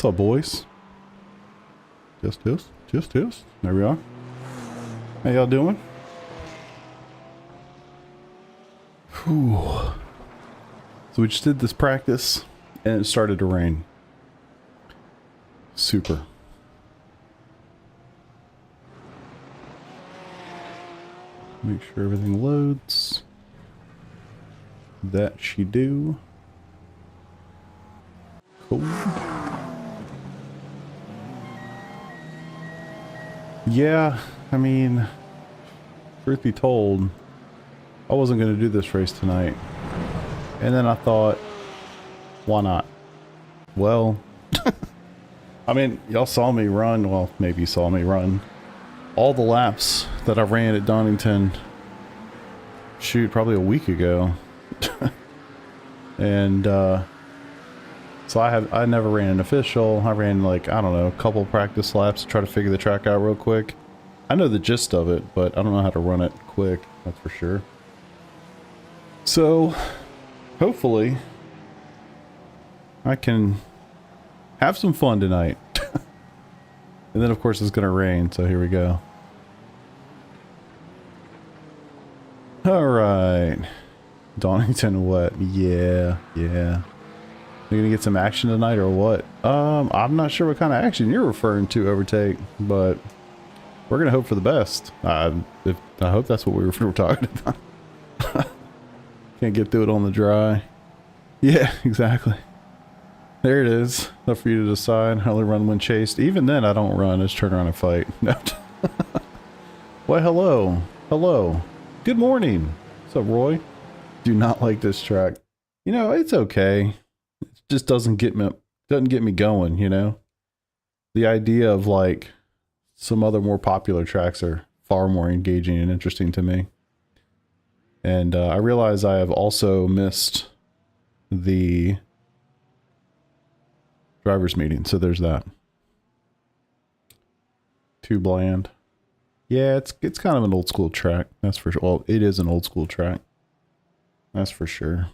What's up, boys? Just. There we are. How y'all doing? Whew. So we just did this practice, and it started to rain. Super. Make sure everything loads. That she do. Cool. Yeah, I mean, truth be told, I wasn't going to do this race tonight. And then I thought, why not? Well, I mean, y'all saw me run, well, maybe you saw me run all the laps that I ran at Donington, shoot, probably a week ago. And, so I never ran an official. I ran like, I don't know, a couple practice laps to try to figure the track out real quick. I know the gist of it, but I don't know how to run it quick, that's for sure. So, hopefully, I can have some fun tonight. And then of course it's gonna rain, so here we go. Alright. Donington wet. Yeah. You're gonna get some action tonight or what? I'm not sure what kind of action you're referring to, Overtake, but we're gonna hope for the best. I hope that's what we were talking about. Can't get through it on the dry. Yeah, exactly. There it is. Up for you to decide. I only run when chased. Even then, I don't run. I just turn around and fight. Well, hello. Good morning. What's up, Roy? Do not like this track. You know, it's okay. It just doesn't get me going, you know? The idea of like some other more popular tracks are far more engaging and interesting to me. And I realize I have also missed the drivers meeting, so there's that. Too bland. Yeah, it's kind of an old school track, that's for sure. Well, it is an old school track. That's for sure.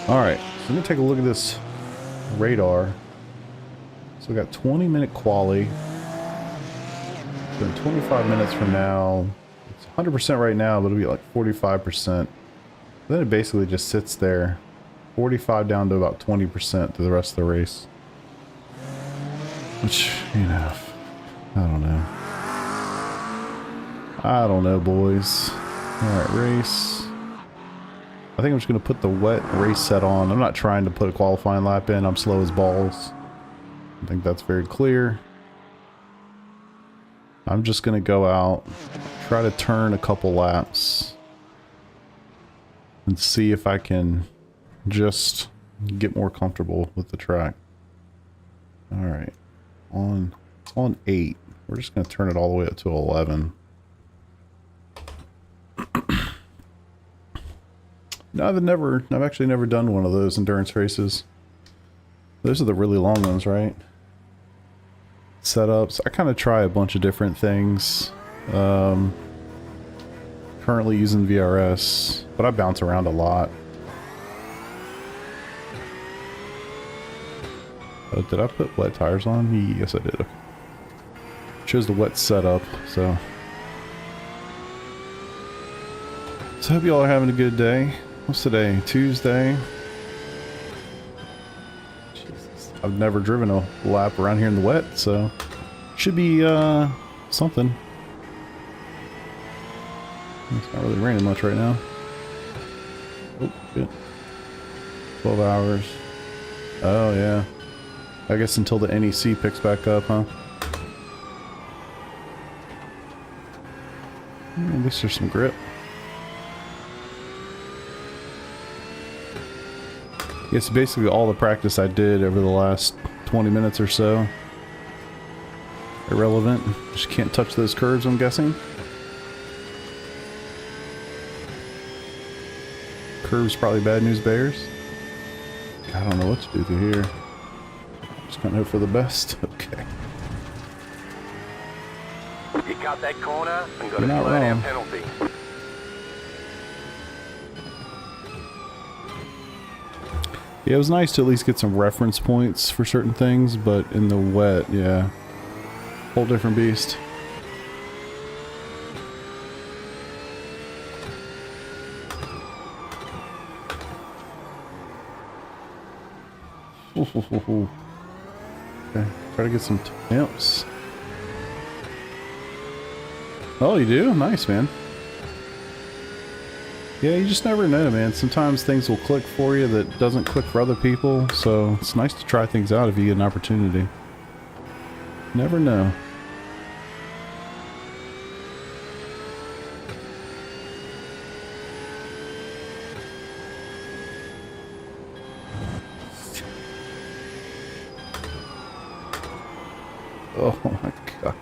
Alright, so I'm gonna take a look at this radar. So we got 20-minute quali. So 25 minutes from now, it's 100% right now, but it'll be like 45%. Then it basically just sits there, 45 down to about 20% through the rest of the race. Which, you know, I don't know, boys. Alright, race. I think I'm just going to put the wet race set on. I'm not trying to put a qualifying lap in. I'm slow as balls. I think that's very clear. I'm just going to go out, try to turn a couple laps, and see if I can just get more comfortable with the track. Alright. It's on 8. We're just going to turn it all the way up to 11. No, I've actually never done one of those endurance races. Those are the really long ones, right? Setups. I kind of try a bunch of different things. Currently using VRS, but I bounce around a lot. Did I put wet tires on? Yes, I did. Shows the wet setup, so. So I hope y'all are having a good day. What's today? Tuesday? Jesus. I've never driven a lap around here in the wet, so should be something. It's not really raining much right now. Oh, good. 12 hours. Oh, yeah. I guess until the NEC picks back up, huh? At least there's some grip. It's basically all the practice I did over the last 20 minutes or so. Irrelevant. Just can't touch those curves, I'm guessing. Curves probably bad news bears. I don't know what to do through here. Just gonna hope for the best. Okay. You got that corner and got You're a not flat wrong. out penalty. Yeah, it was nice to at least get some reference points for certain things, but in the wet, yeah. Whole different beast. Ooh. Okay, try to get some temps. Oh, you do? Nice, man. Yeah, you just never know, man. Sometimes things will click for you that doesn't click for other people, so it's nice to try things out if you get an opportunity. Never know. Oh my god.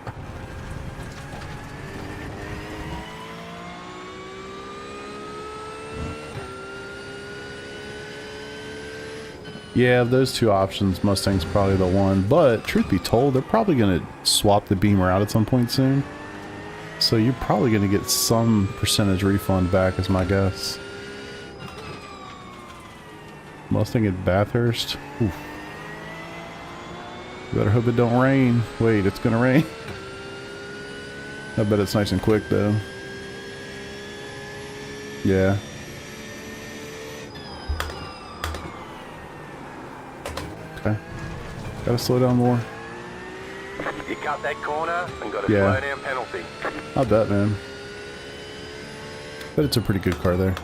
Yeah, those two options, Mustang's probably the one, but truth be told, they're probably going to swap the Beamer out at some point soon. So you're probably going to get some percentage refund back is my guess. Mustang at Bathurst. Oof. You better hope it don't rain. Wait, it's going to rain? I bet it's nice and quick though. Yeah. Okay. Gotta slow down more. You cut that corner and got a Yeah. slow down penalty. I bet, man. But it's a pretty good car there.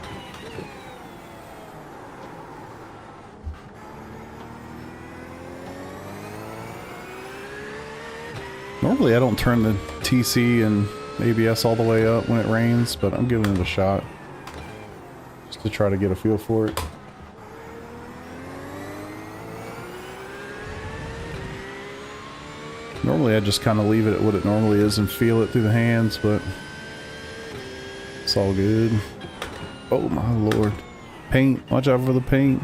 Normally I don't turn the TC and ABS all the way up when it rains, but I'm giving it a shot. Just to try to get a feel for it. Normally I just kind of leave it at what it normally is and feel it through the hands, but it's all good. Oh my lord. Paint. Watch out for the paint.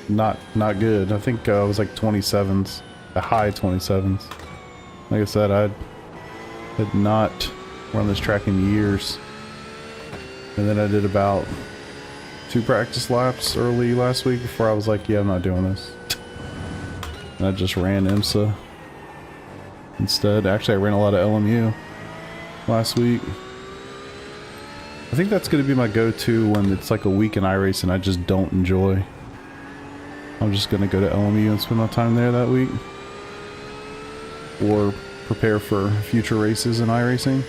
Not good. I think it was like 27s. A high 27s. Like I said, I had not run this track in years. And then I did about 2 practice laps early last week before I was like, yeah, I'm not doing this. And I just ran IMSA instead. Actually, I ran a lot of LMU last week. I think that's going to be my go-to when it's like a week in iRacing I just don't enjoy. I'm just going to go to LMU and spend my time there that week. Or prepare for future races in iRacing.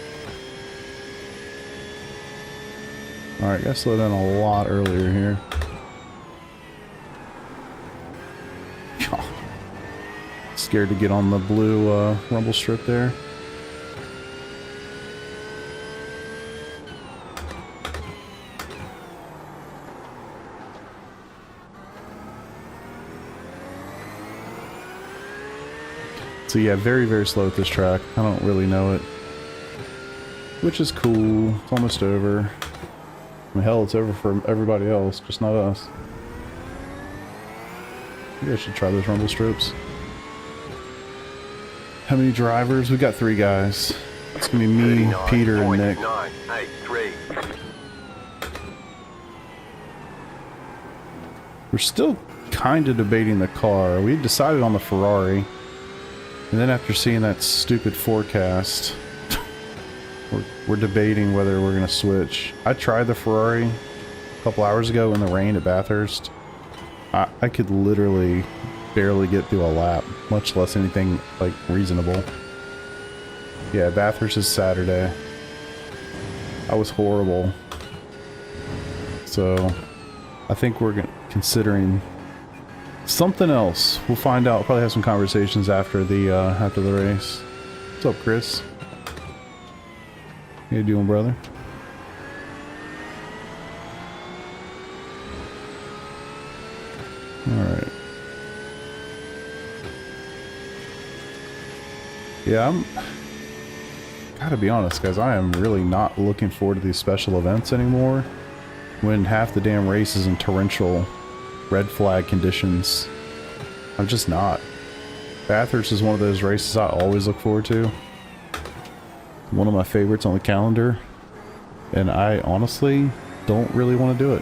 Alright, gotta slow down a lot earlier here. Scared to get on the blue rumble strip there. So yeah, very, very slow at this track. I don't really know it. Which is cool. It's almost over. I mean, hell, it's over for everybody else, just not us. Maybe I should try those rumble strips. How many drivers? We got 3 guys. It's gonna be me, Peter, and Nick. 39.83. We're still kind of debating the car. We decided on the Ferrari. And then after seeing that stupid forecast, we're debating whether we're going to switch. I tried the Ferrari a couple hours ago in the rain at Bathurst. I could literally barely get through a lap, much less anything like reasonable. Yeah, Bathurst is Saturday. I was horrible. So I think we're considering something else. We'll find out. Probably have some conversations after the race. What's up, Chris? How you doing, brother? Alright. Yeah, gotta be honest, guys, I am really not looking forward to these special events anymore when half the damn race is in torrential red flag conditions. I'm just not. Bathurst is one of those races I always look forward to. One of my favorites on the calendar. And I honestly don't really want to do it.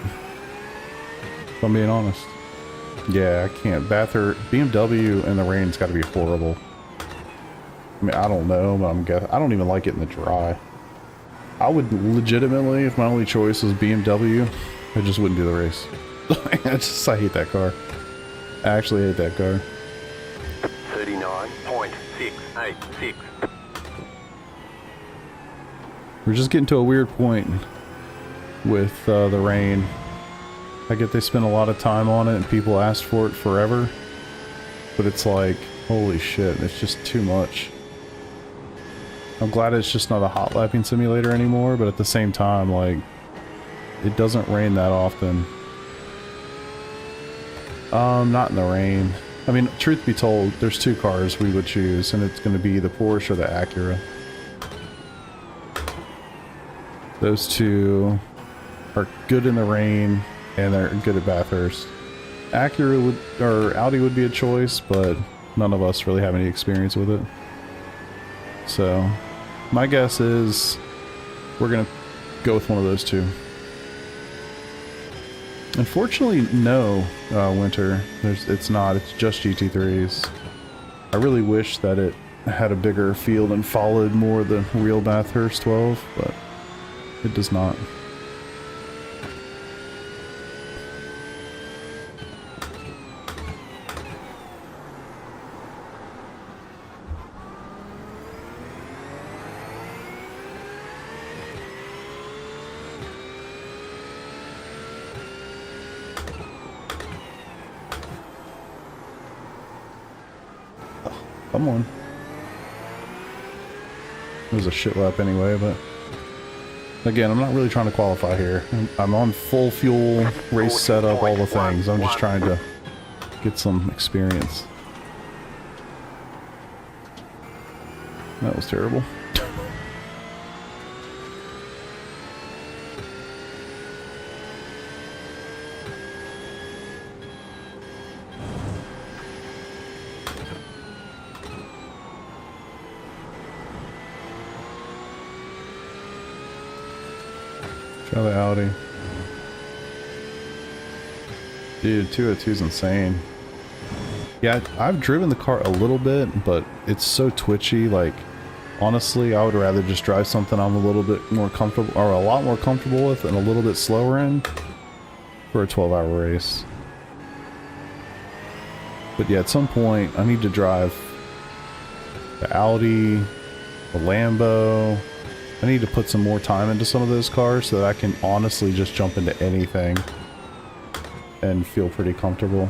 If I'm being honest. Yeah, I can't. Bathurst, BMW in the rain's got to be horrible. I mean, I don't know, but I'm guessing. I don't even like it in the dry. I would legitimately, if my only choice was BMW, I just wouldn't do the race. I hate that car. I actually hate that car. 39.686. We're just getting to a weird point with the rain. I get they spend a lot of time on it and people ask for it forever. But it's like, holy shit, it's just too much. I'm glad it's just not a hot lapping simulator anymore, but at the same time, like, it doesn't rain that often. Not in the rain. I mean, truth be told, there's two cars we would choose, and it's going to be the Porsche or the Acura. Those two are good in the rain, and they're good at Bathurst. Acura would, or Audi would be a choice, but none of us really have any experience with it. So, my guess is we're going to go with one of those two. Unfortunately, no, Winter. It's not. It's just GT3s. I really wish that it had a bigger field and followed more the real Bathurst 12, but it does not. Come on. It was a shit lap anyway, but again, I'm not really trying to qualify here. I'm on full fuel, race setup, all the things. I'm just trying to get some experience. That was terrible. Try the Audi. Dude, 202 is insane. Yeah, I've driven the car a little bit, but it's so twitchy. Like, honestly, I would rather just drive something I'm a little bit more comfortable, or a lot more comfortable with, and a little bit slower in for a 12-hour race. But yeah, at some point, I need to drive the Audi, the Lambo. I need to put some more time into some of those cars so that I can honestly just jump into anything and feel pretty comfortable.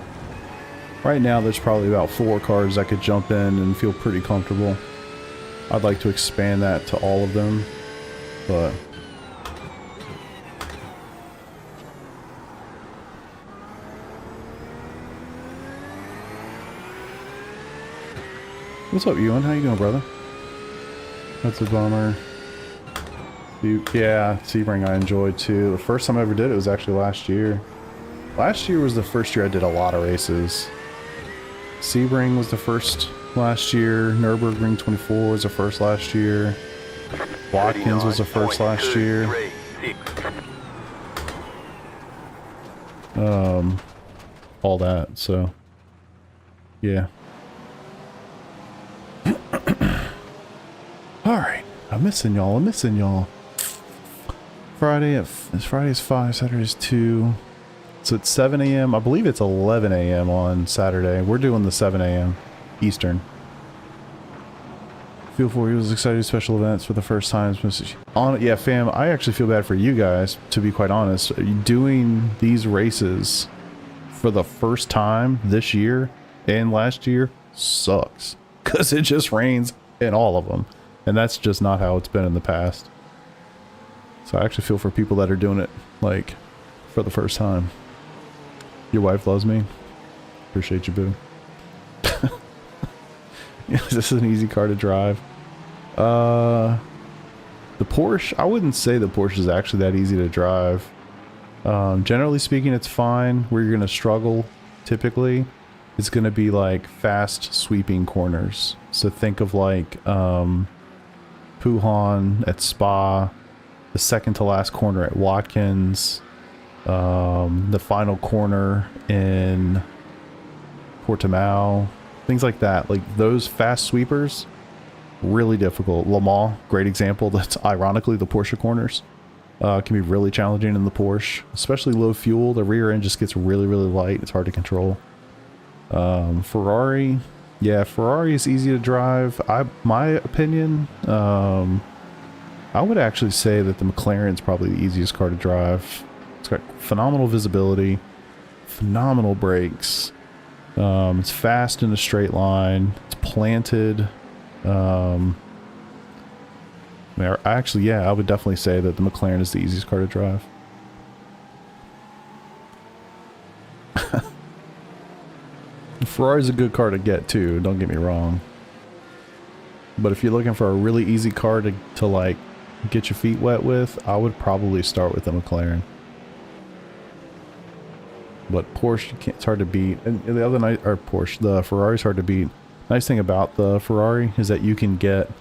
Right now there's probably about 4 cars I could jump in and feel pretty comfortable. I'd like to expand that to all of them, but what's up, Ewan? How you doing, brother? That's a bummer. Yeah, Sebring I enjoyed too. The first time I ever did it was actually last year. Last year was the first year I did a lot of races. Sebring was the first last year. Nürburgring 24 was the first last year. Watkins was the first last year. All that, so yeah. Alright, I'm missing y'all. Friday's 5, Saturday's 2. So it's 7 a.m. I believe it's 11 a.m. on Saturday. We're doing the 7 a.m. Eastern. Feel for you was excited special events for the first time. Yeah, fam, I actually feel bad for you guys, to be quite honest. Doing these races for the first time this year and last year sucks. Because it just rains in all of them. And that's just not how it's been in the past. So I actually feel for people that are doing it, like, for the first time. Your wife loves me. Appreciate you, boo. Yeah, this is an easy car to drive. The Porsche, I wouldn't say the Porsche is actually that easy to drive. Generally speaking, it's fine. Where you're going to struggle, typically, is going to be like fast sweeping corners. So think of like Puhan at Spa, the second to last corner at Watkins, the final corner in Portimao, things like that. Like those fast sweepers, really difficult. Le Mans, great example. That's ironically the Porsche corners. Can be really challenging in the Porsche, especially low fuel. The rear end just gets really, really light. It's hard to control. Ferrari, yeah, Ferrari is easy to drive. My opinion, I would actually say that the McLaren's probably the easiest car to drive. It's got phenomenal visibility, phenomenal brakes. It's fast in a straight line. It's planted. Actually, yeah, I would definitely say that the McLaren is the easiest car to drive. Ferrari's a good car to get too, don't get me wrong. But if you're looking for a really easy car to like get your feet wet with, I would probably start with the McLaren. But Porsche, you can't, it's hard to beat. And the other night, or Porsche, the Ferrari's hard to beat. Nice thing about the Ferrari is that you can get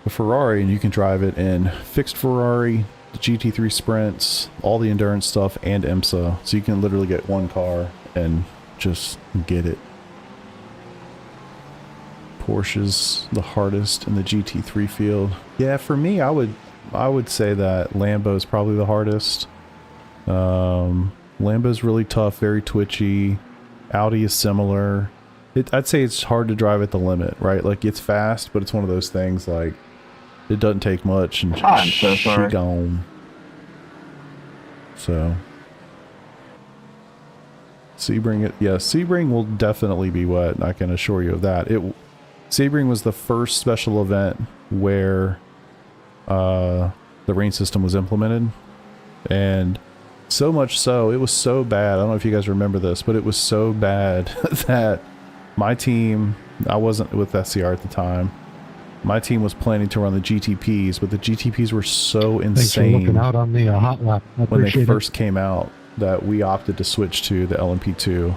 a Ferrari and you can drive it in fixed Ferrari, the GT3 Sprints, all the endurance stuff, and IMSA. So you can literally get one car and just get it. Porsche's the hardest in the GT3 field. Yeah, for me, I would say that Lambo's probably the hardest. Lambo's really tough, very twitchy. Audi is similar. I'd say it's hard to drive at the limit, right? Like it's fast, but it's one of those things like it doesn't take much and she gone. So Sebring, yeah, Sebring will definitely be wet. I can assure you of that. Sebring was the first special event where the rain system was implemented, and so much so, it was so bad. I don't know if you guys remember this, but it was so bad that my team, I wasn't with SCR at the time, my team was planning to run the GTPs, but the GTPs were so insane. Thanks for looking out on the hot lap. When they first came out, that we opted to switch to the LMP2,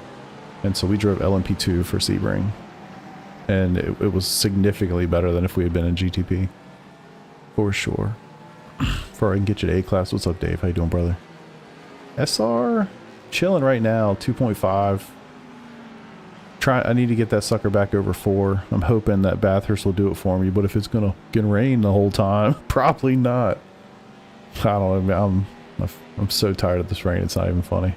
and so we drove LMP2 for Sebring, and it was significantly better than if we had been in GTP, for sure. Before I can get you to A class, what's up, Dave? How you doing, brother? SR, chilling right now, 2.5. I need to get that sucker back over 4. I'm hoping that Bathurst will do it for me, but if it's gonna rain the whole time, probably not. I don't know. I'm so tired of this rain. It's not even funny.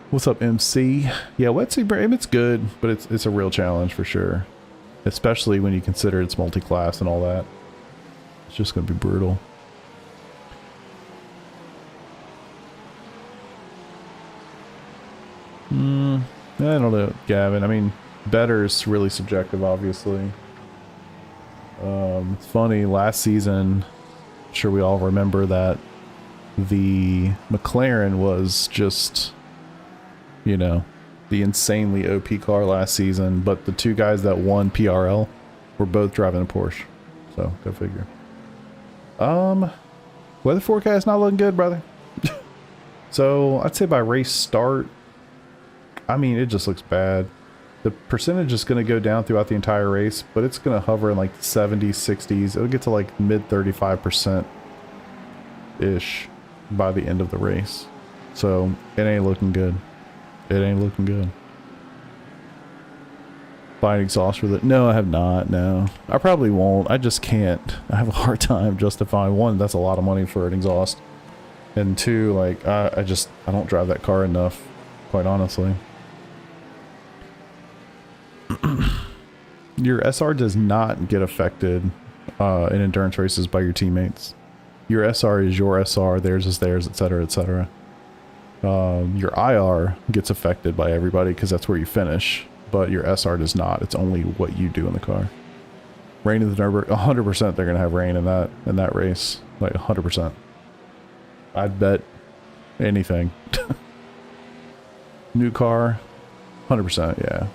What's up, MC? Yeah, wet Sebring, it's good, but it's a real challenge for sure, especially when you consider it's multi-class and all that. It's just gonna be brutal. I don't know, Gavin. I mean, better is really subjective, obviously. It's funny, last season, I'm sure we all remember that the McLaren was just, you know, the insanely OP car last season, but the two guys that won PRL were both driving a Porsche. So, go figure. Weather forecast not looking good, brother. So, I'd say by race start, I mean, it just looks bad. The percentage is going to go down throughout the entire race, but it's going to hover in like the 70s, 60s. It'll get to like mid 35%-ish by the end of the race. So it ain't looking good. It ain't looking good. Buy an exhaust with it? No, I have not. No, I probably won't. I just can't. I have a hard time justifying, one, that's a lot of money for an exhaust. And two, like, I don't drive that car enough, quite honestly. Your SR does not get affected in endurance races by your teammates. Your SR is your SR, theirs is theirs, etc., etc. Your IR gets affected by everybody because that's where you finish, but your SR does not. It's only what you do in the car. Rain in the Nürburgring, 100% they're gonna have rain in that race, like 100%. I'd bet anything. New car, 100%, yeah.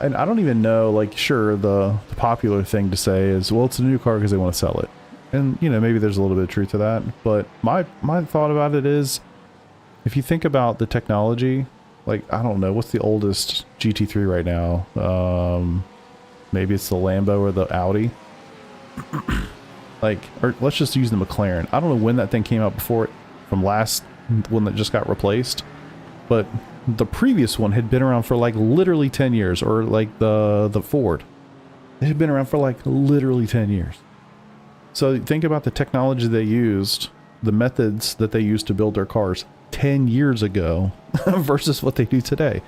And I don't even know, like, sure, the popular thing to say is, well, it's a new car because they want to sell it. And, you know, maybe there's a little bit of truth to that. But my thought about it is, if you think about the technology, like, I don't know, what's the oldest GT3 right now? Maybe it's the Lambo or the Audi. Like, or let's just use the McLaren. I don't know when that thing came out before it, from last one that just got replaced, but the previous one had been around for like literally 10 years, or like the Ford. It had been around for like literally 10 years. So think about the technology they used, the methods that they used to build their cars 10 years ago versus what they do today.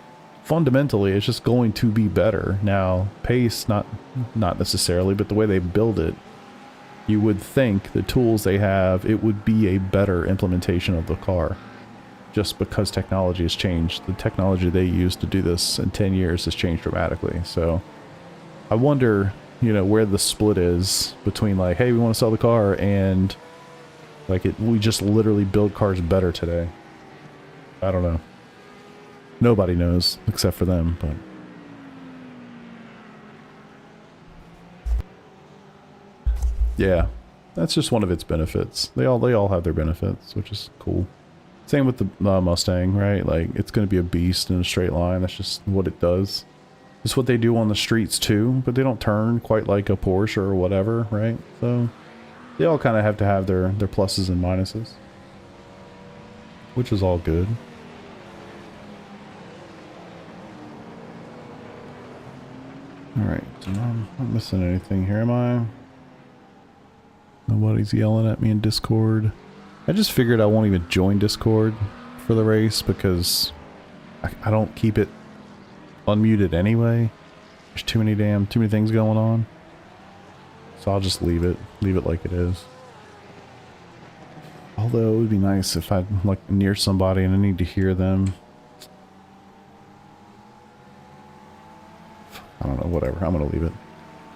Fundamentally, it's just going to be better. Now, pace, not necessarily, but the way they build it, you would think the tools they have, it would be a better implementation of the car. Just because technology has changed. The technology they used to do this in 10 years has changed dramatically. So I wonder, you know, where the split is between like, hey, we want to sell the car, and like we just literally build cars better today. I don't know. Nobody knows except for them, but yeah, that's just one of its benefits. They all have their benefits, which is cool. Same with the Mustang, right? Like, it's going to be a beast in a straight line. That's just what it does. It's what they do on the streets too, but they don't turn quite like a Porsche or whatever, right? So they all kind of have to have their pluses and minuses, which is all good. Alright, so I'm not missing anything here, am I? Nobody's yelling at me in Discord. I just figured I won't even join Discord for the race because I don't keep it unmuted anyway. There's too many things going on. So I'll just leave it like it is. Although it would be nice if I'm like near somebody and I need to hear them. I don't know, whatever. I'm gonna leave it.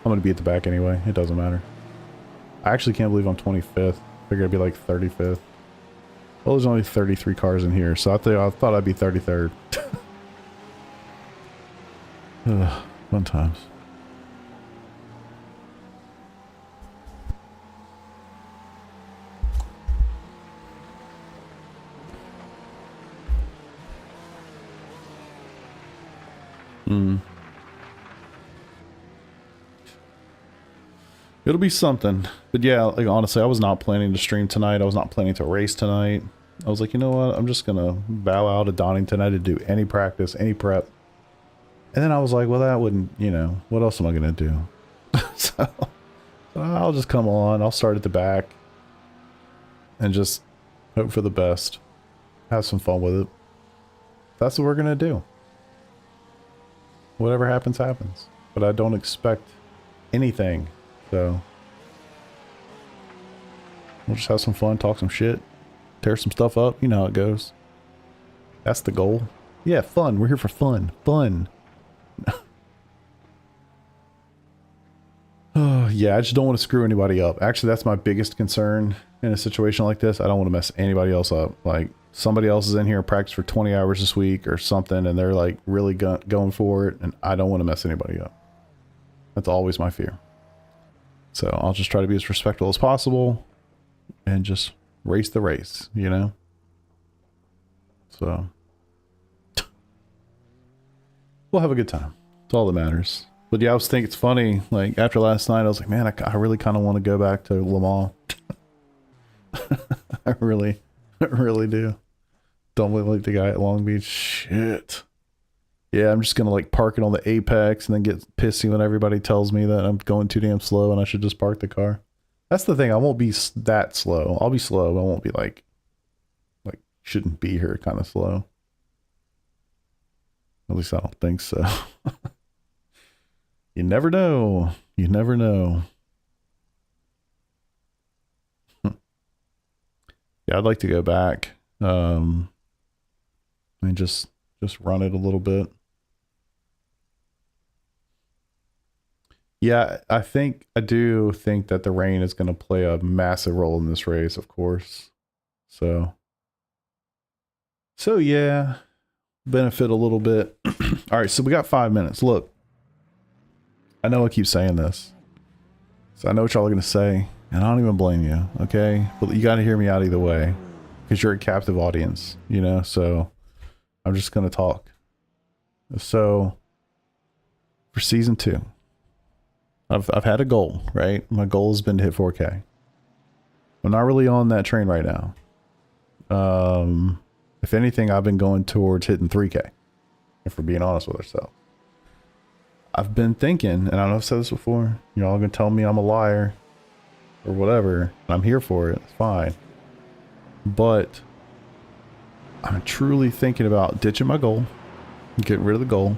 I'm gonna be at the back anyway. It doesn't matter. I actually can't believe I'm 25th. Figured I'd be like 35th. Well, there's only 33 cars in here, so I thought I'd be 33rd. Fun times. It'll be something. But yeah, like honestly, I was not planning to stream tonight. I was not planning to race tonight. I was like, you know what? I'm just gonna bow out of Donington. I didn't do any practice, any prep. And then I was like, well, that wouldn't, you know, what else am I gonna do? So I'll just come on. I'll start at the back and just hope for the best. Have some fun with it. That's what we're gonna do. Whatever happens, happens. But I don't expect anything. So we'll just have some fun, talk some shit, tear some stuff up. You know how it goes. That's the goal. Yeah, fun. We're here for fun. Fun. Oh, yeah, I just don't want to screw anybody up. Actually, that's my biggest concern in a situation like this. I don't want to mess anybody else up. Like, somebody else is in here and practice for 20 hours this week or something, and they're like really going for it, and I don't want to mess anybody up. That's always my fear. So I'll just try to be as respectful as possible and just race the race, you know? So we'll have a good time. It's all that matters. But yeah, I was thinking it's funny. Like after last night, I was like, man, I really kind of want to go back to Le Mans. I really do. Don't look like the guy at Long Beach. Shit. Yeah, I'm just going to like park it on the apex and then get pissy when everybody tells me that I'm going too damn slow and I should just park the car. That's the thing. I won't be that slow. I'll be slow. I won't be like shouldn't be here kind of slow. At least I don't think so. You never know. You never know. Yeah, I'd like to go back and just run it a little bit. Yeah, I do think that the rain is going to play a massive role in this race, of course. So yeah, benefit a little bit. All right, so we got 5 minutes. Look, I know I keep saying this, so I know what y'all are going to say, and I don't even blame you, okay? But you got to hear me out either way, because you're a captive audience, you know, so I'm just going to talk. So for season 2, I've had a goal, right? My goal has been to hit 4K. I'm not really on that train right now. If anything, I've been going towards hitting 3K, if we're being honest with ourselves. I've been thinking, and I know I've said this before, you're all going to tell me I'm a liar or whatever. I'm here for it. It's fine. But I'm truly thinking about ditching my goal, getting rid of the goal,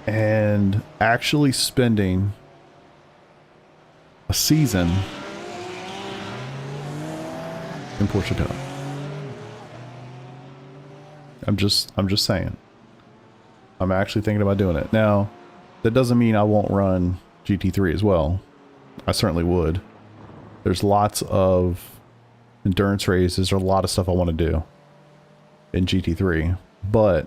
and actually spending a season in Porsche Cup. I'm just saying. I'm actually thinking about doing it. Now, that doesn't mean I won't run GT3 as well. I certainly would. There's lots of endurance races, or a lot of stuff I want to do in GT3, but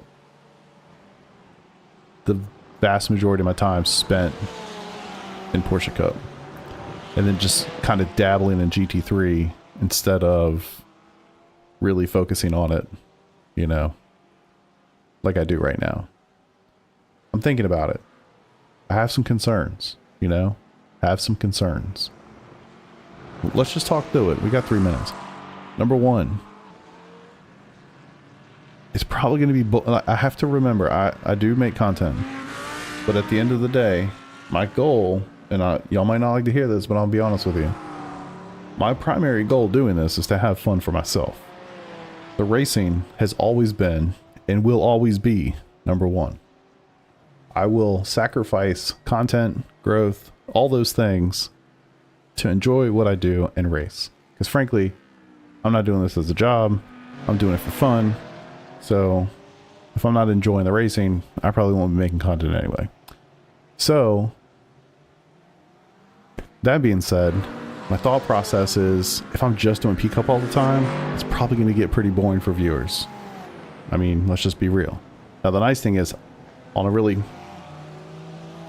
the vast majority of my time spent in Porsche Cup, and then just kind of dabbling in GT3 instead of really focusing on it, you know, like I do right now. I'm thinking about it. I have some concerns, you know, Let's just talk through it. We got 3 minutes. Number one, it's probably going to be, I have to remember, I do make content, but at the end of the day, my goal, and y'all might not like to hear this, but I'll be honest with you. My primary goal doing this is to have fun for myself. The racing has always been and will always be number one. I will sacrifice content, growth, all those things to enjoy what I do and race. Because frankly, I'm not doing this as a job. I'm doing it for fun. So if I'm not enjoying the racing, I probably won't be making content anyway. So that being said, my thought process is if I'm just doing P-Cup all the time, it's probably going to get pretty boring for viewers. I mean, let's just be real. Now, the nice thing is, on a really...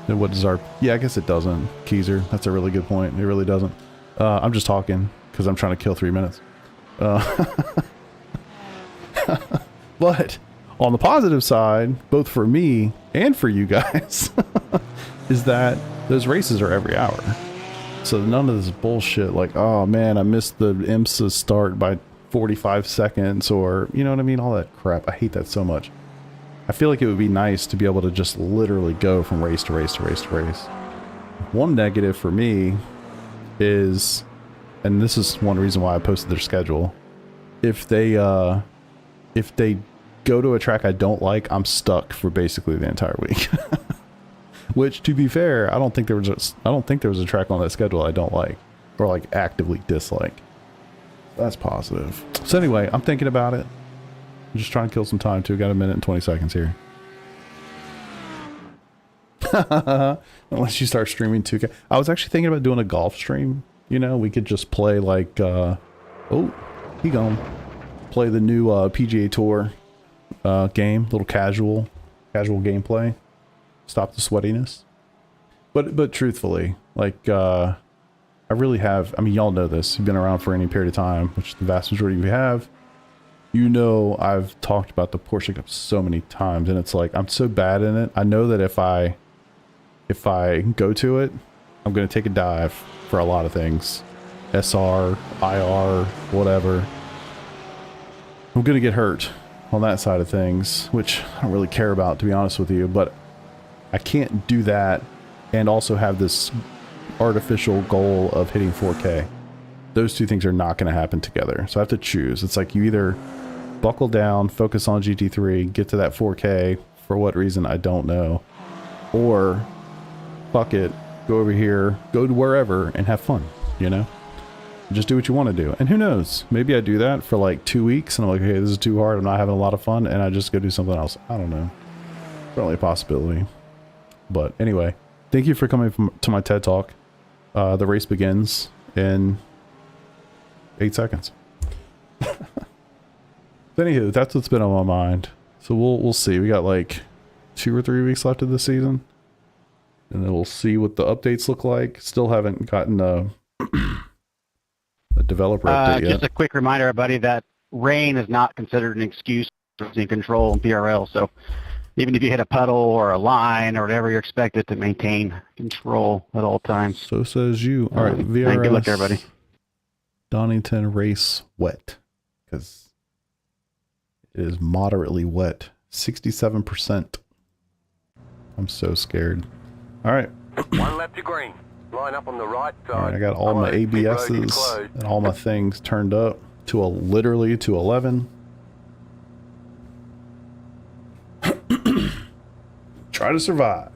What does our... Yeah, I guess it doesn't. Keezer, that's a really good point. It really doesn't. I'm just talking because I'm trying to kill 3 minutes. But on the positive side, both for me and for you guys, is that those races are every hour. So none of this bullshit like, oh man, I missed the IMSA start by 45 seconds, or, you know what I mean? All that crap. I hate that so much. I feel like it would be nice to be able to just literally go from race to race to race to race. One negative for me is, and this is one reason why I posted their schedule, if they go to a track I don't like, I'm stuck for basically the entire week. Which, to be fair, I don't think there was a track on that schedule I don't like, or like actively dislike. That's positive. So anyway, I'm thinking about it. I'm just trying to kill some time too. Got a minute and 20 seconds here. Unless you start streaming 2K. I was actually thinking about doing a golf stream. You know, we could just play like, oh, he gone. Play the new PGA Tour game, little casual gameplay. Stop the sweatiness. But truthfully, like, I really have, I mean, y'all know this. You've been around for any period of time, which the vast majority of you have. You know, I've talked about the Porsche Cup so many times, and it's like, I'm so bad in it. I know that if I go to it, I'm going to take a dive for a lot of things. SR, IR, whatever. I'm going to get hurt on that side of things, which I don't really care about, to be honest with you, but I can't do that and also have this artificial goal of hitting 4K. Those two things are not going to happen together. So I have to choose. It's like you either buckle down, focus on GT3, get to that 4K for what reason, I don't know, or fuck it, go over here, go to wherever and have fun, you know? Just do what you want to do. And who knows? Maybe I do that for like 2 weeks and I'm like, okay, this is too hard. I'm not having a lot of fun. And I just go do something else. I don't know. Probably a possibility. But anyway, thank you for coming to my TED Talk. The race begins in 8 seconds. Anywho, that's what's been on my mind. So we'll see. We got like 2 or 3 weeks left of the season. And then we'll see what the updates look like. Still haven't gotten a developer update yet. Just a quick reminder, everybody, that rain is not considered an excuse for losing control in PRL. So even if you hit a puddle or a line or whatever, you're expected to maintain control at all times. So says you. All right, And VRS. good luck, everybody. Donington race wet because it is moderately wet. 67%. I'm so scared. All right. 1 lap to green. Line up on the right side. All right, I got all my Pit road is ABSs closed. and all my things turned up to literally to 11. Try to survive.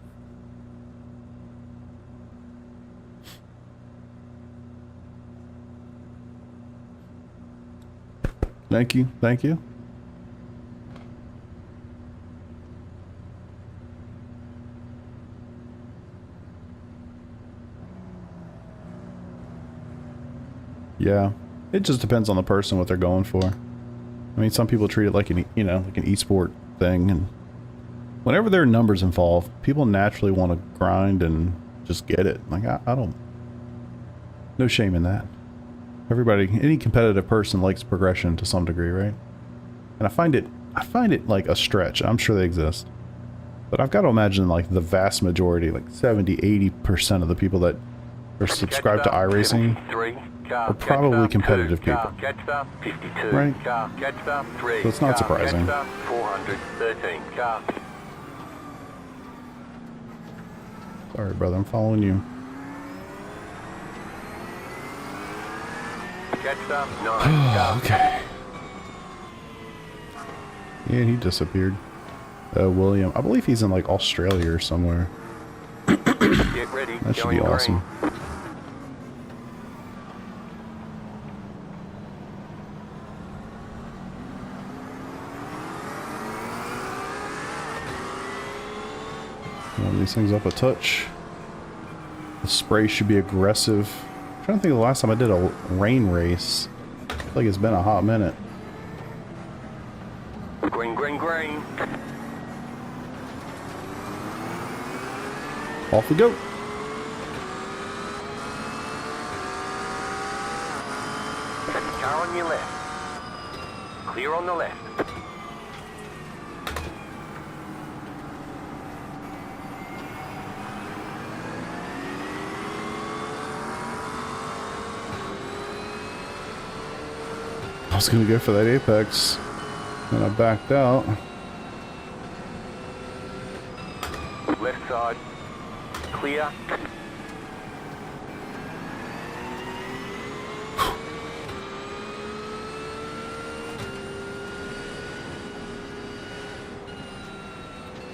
Thank you. Thank you. Yeah, it just depends on the person what they're going for. I mean, some people treat it like an, you know, like an esport thing, and whenever there are numbers involved, people naturally want to grind and just get it. Like I don't, no shame in that. Everybody, any competitive person likes progression to some degree, right? And I find it like a stretch. I'm sure they exist, but I've got to imagine like the vast majority, like 70-80% of the people that are subscribed to iRacing are probably competitive people, right? So it's not surprising. 413 car. Sorry, brother, I'm following you. Okay. Yeah, he disappeared. William, I believe he's in like Australia or somewhere. Get ready. That should be awesome. Warm these things up a touch. The spray should be aggressive. I'm trying to think of the last time I did a rain race. I feel like it's been a hot minute. Green, green, green. Off we go. Car on your left. Clear on the left. I was gonna go for that apex, and I backed out. Left side. Clear.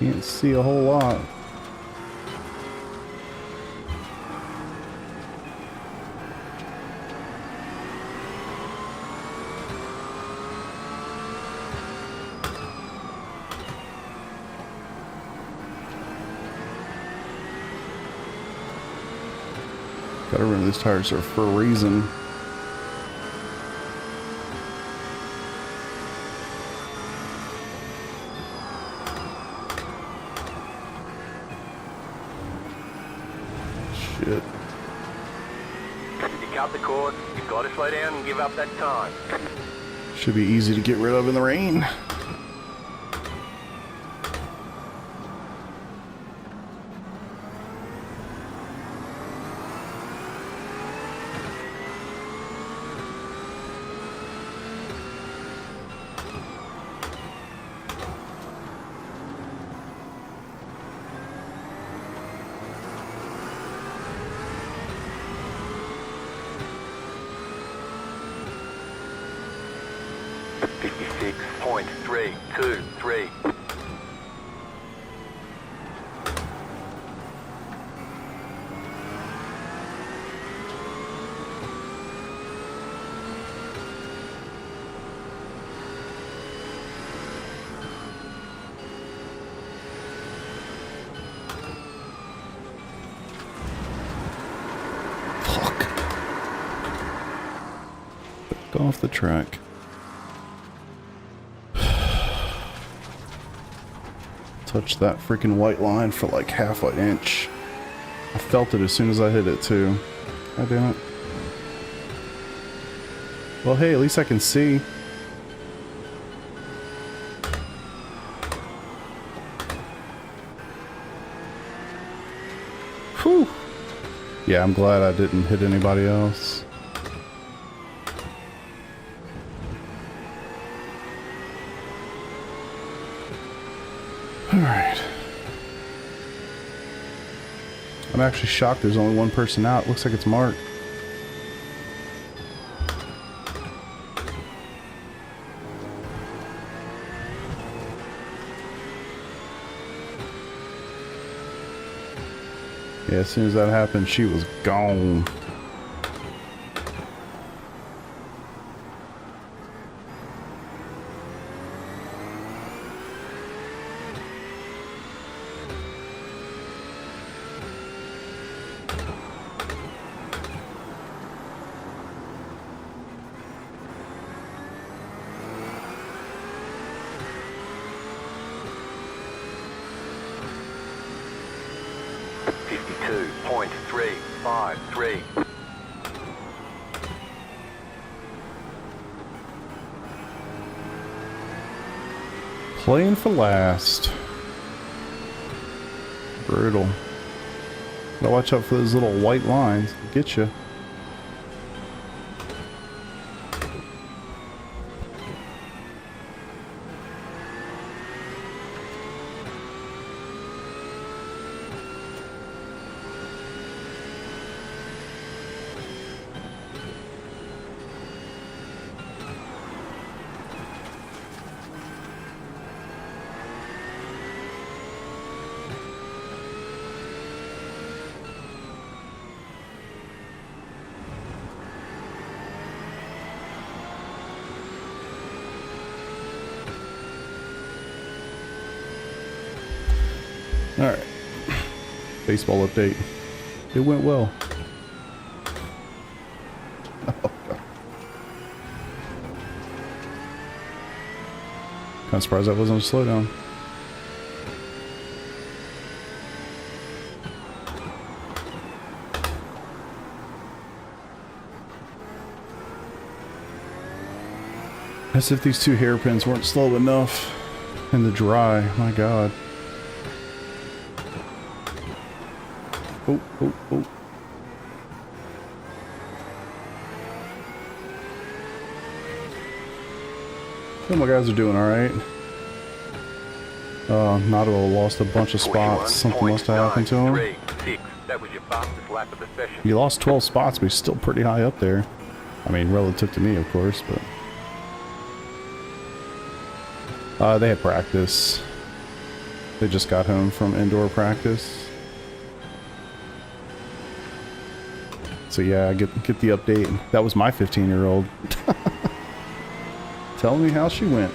Can't see a whole lot. Gotta run these tires are for a reason. Shit. You cut the cord. You've got to slow down and give up that time. Should be easy to get rid of in the rain. .323. Fuck. Back off the track. Touch that freaking white line for like half an inch. I felt it as soon as I hit it too. God damn it. Well, hey, at least I can see. Whew. Yeah, I'm glad I didn't hit anybody else. Alright. I'm actually shocked there's only one person out. Looks like it's Mark. Yeah, as soon as that happened, she was gone. Playing for last. Brutal. Gotta watch out for those little white lines. Get you. Alright. Baseball update. It went well. Oh, God. Kind of surprised that wasn't a slowdown. As if these two hairpins weren't slow enough in the dry. My God. Oh, oh, oh. Oh, my guys are doing alright. Nato lost a bunch of spots. Something must have happened to him. That was your fastest lap of the session. He lost 12 spots, but he's still pretty high up there. I mean, relative to me, of course, but... they had practice. They just got home from indoor practice. So yeah, get the update. That was my 15-year-old. Tell me how she went.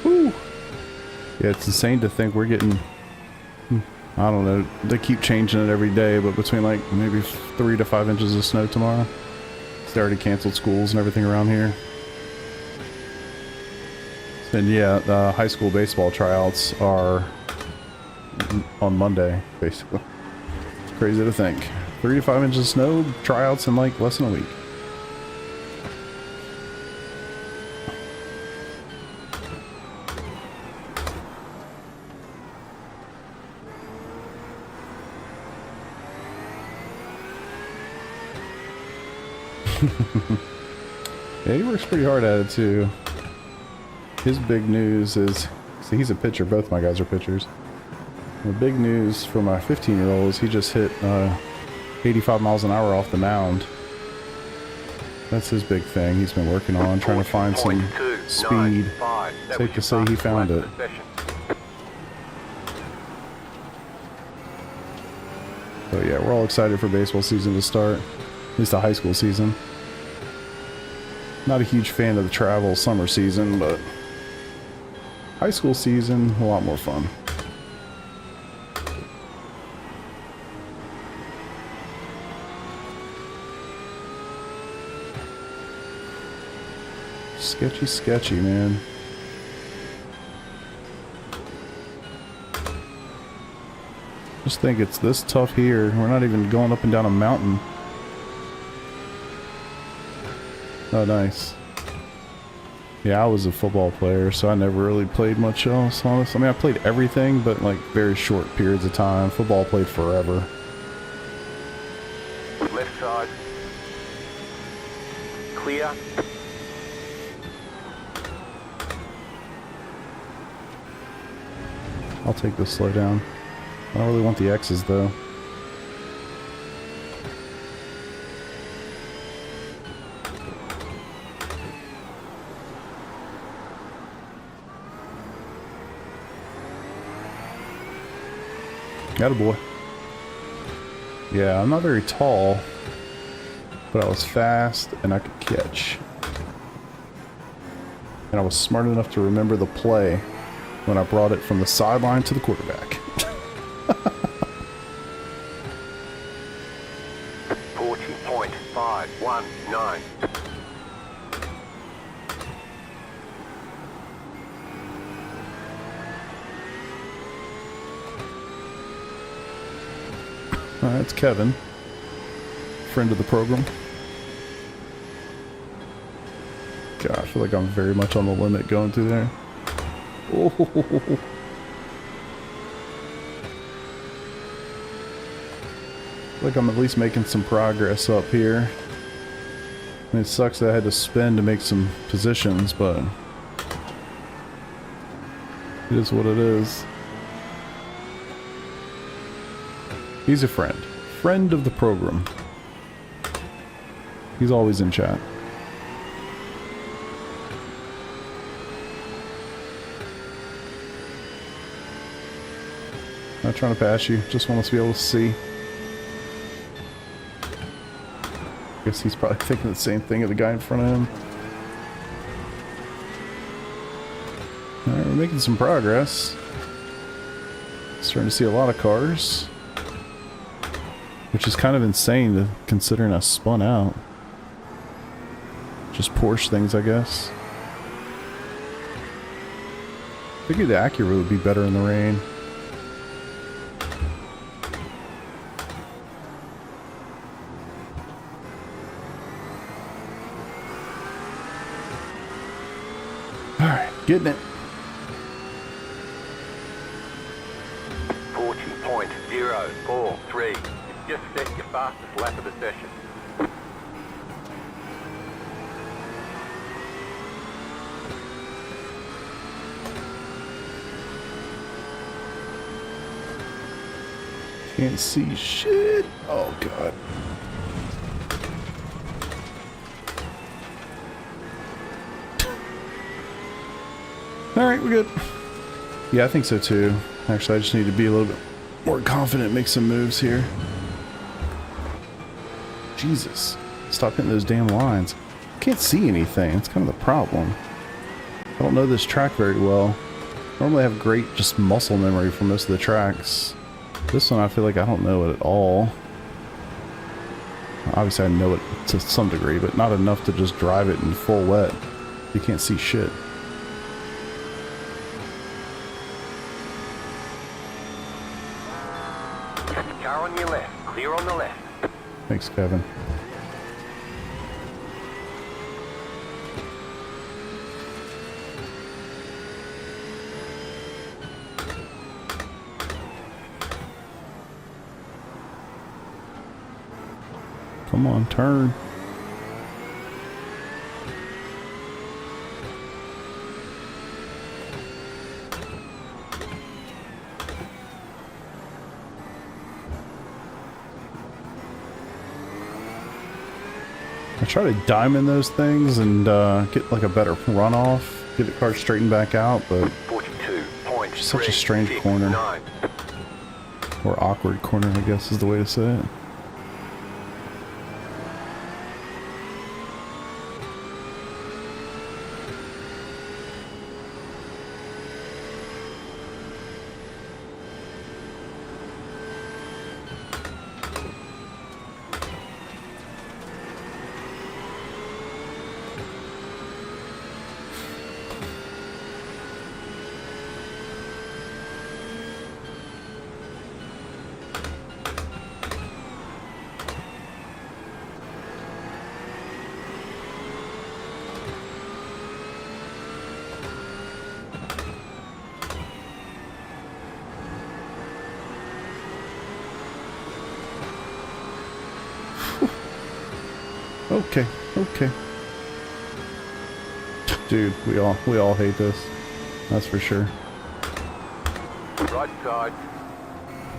Whew. Yeah, it's insane to think we're getting... I don't know, they keep changing it every day, but between like maybe 3 to 5 inches of snow tomorrow. They already canceled schools and everything around here. And yeah, the high school baseball tryouts are on Monday, basically. It's crazy to think. 3 to 5 inches of snow, tryouts in like less than a week. Yeah, he works pretty hard at it too. His big news is, see, he's a pitcher. Both my guys are pitchers. The big news for my 15-year-old is he just hit 85 miles an hour off the mound. That's his big thing he's been working on, trying to find some speed. Safe to say he found it. So yeah, we're all excited for baseball season to start. At least the high school season. Not a huge fan of the travel summer season, but high school season, a lot more fun. Sketchy, sketchy, man. Just think it's this tough here. We're not even going up and down a mountain. Oh, nice. Yeah, I was a football player, so I never really played much else, honestly. I mean, I played everything, but like very short periods of time. Football played forever. Left side. Clear. I'll take this slow down. I don't really want the X's though. Attaboy. Yeah, I'm not very tall, but I was fast and I could catch. And I was smart enough to remember the play when I brought it from the sideline to the quarterback. 40.519. That's Kevin, friend of the program. God, I feel like I'm very much on the limit going through there. Oh. Like I'm at least making some progress up here. I mean, it sucks that I had to spin to make some positions, but it is what it is. He's a friend. Friend of the program. He's always in chat. Not trying to pass you, just want us to be able to see. I guess he's probably thinking the same thing of the guy in front of him. Alright, we're making some progress. Starting to see a lot of cars. Which is kind of insane to considering I spun out. Just Porsche things, I guess. Figured the Acura would be better in the rain. Alright, getting it. 40.043. Just set your fastest lap of the session. Can't see shit. Oh god. Alright, we're good. Yeah, I think so too. Actually, I just need to be a little bit more confident, make some moves here. Jesus. Stop hitting those damn lines. Can't see anything. That's kind of the problem. I don't know this track very well. Normally I have great just muscle memory for most of the tracks. This one I feel like I don't know it at all. Obviously I know it to some degree, but not enough to just drive it in full wet. You can't see shit. Car on your left. Clear on the left. Thanks, Kevin. Come on, turn. I try to diamond those things and get like a better runoff, get the car straightened back out, but 42.369. such a strange corner. Or awkward corner, I guess is the way to say it. Okay, okay. Dude, we all hate this. That's for sure. Right side.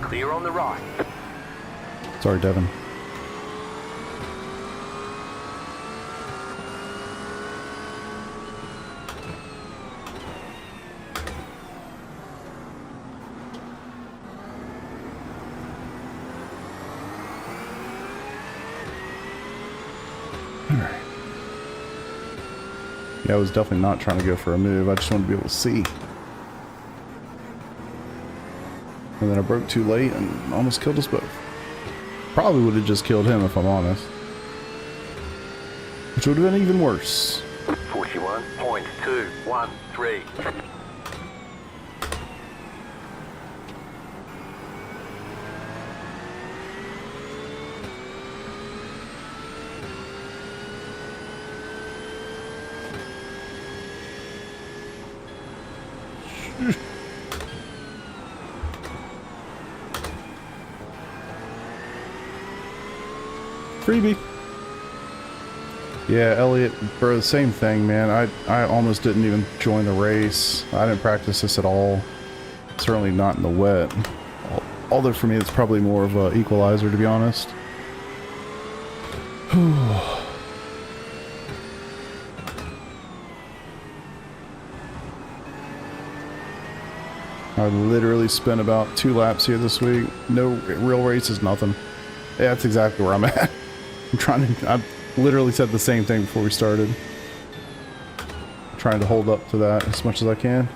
Clear on the right. Sorry, Devin. All right. Yeah, I was definitely not trying to go for a move. I just wanted to be able to see. And then I broke too late and almost killed us both. Probably would have just killed him if I'm honest. Which would have been even worse. 41.213. Freebie. Yeah, Elliot, bro, the same thing, man. I almost didn't even join the race. I didn't practice this at all. Certainly not in the wet. Although for me, it's probably more of an equalizer, to be honest. I literally spent about 2 laps here this week. No real races, nothing. Yeah, that's exactly where I'm at. I literally said the same thing before we started. I'm trying to hold up to that as much as I can.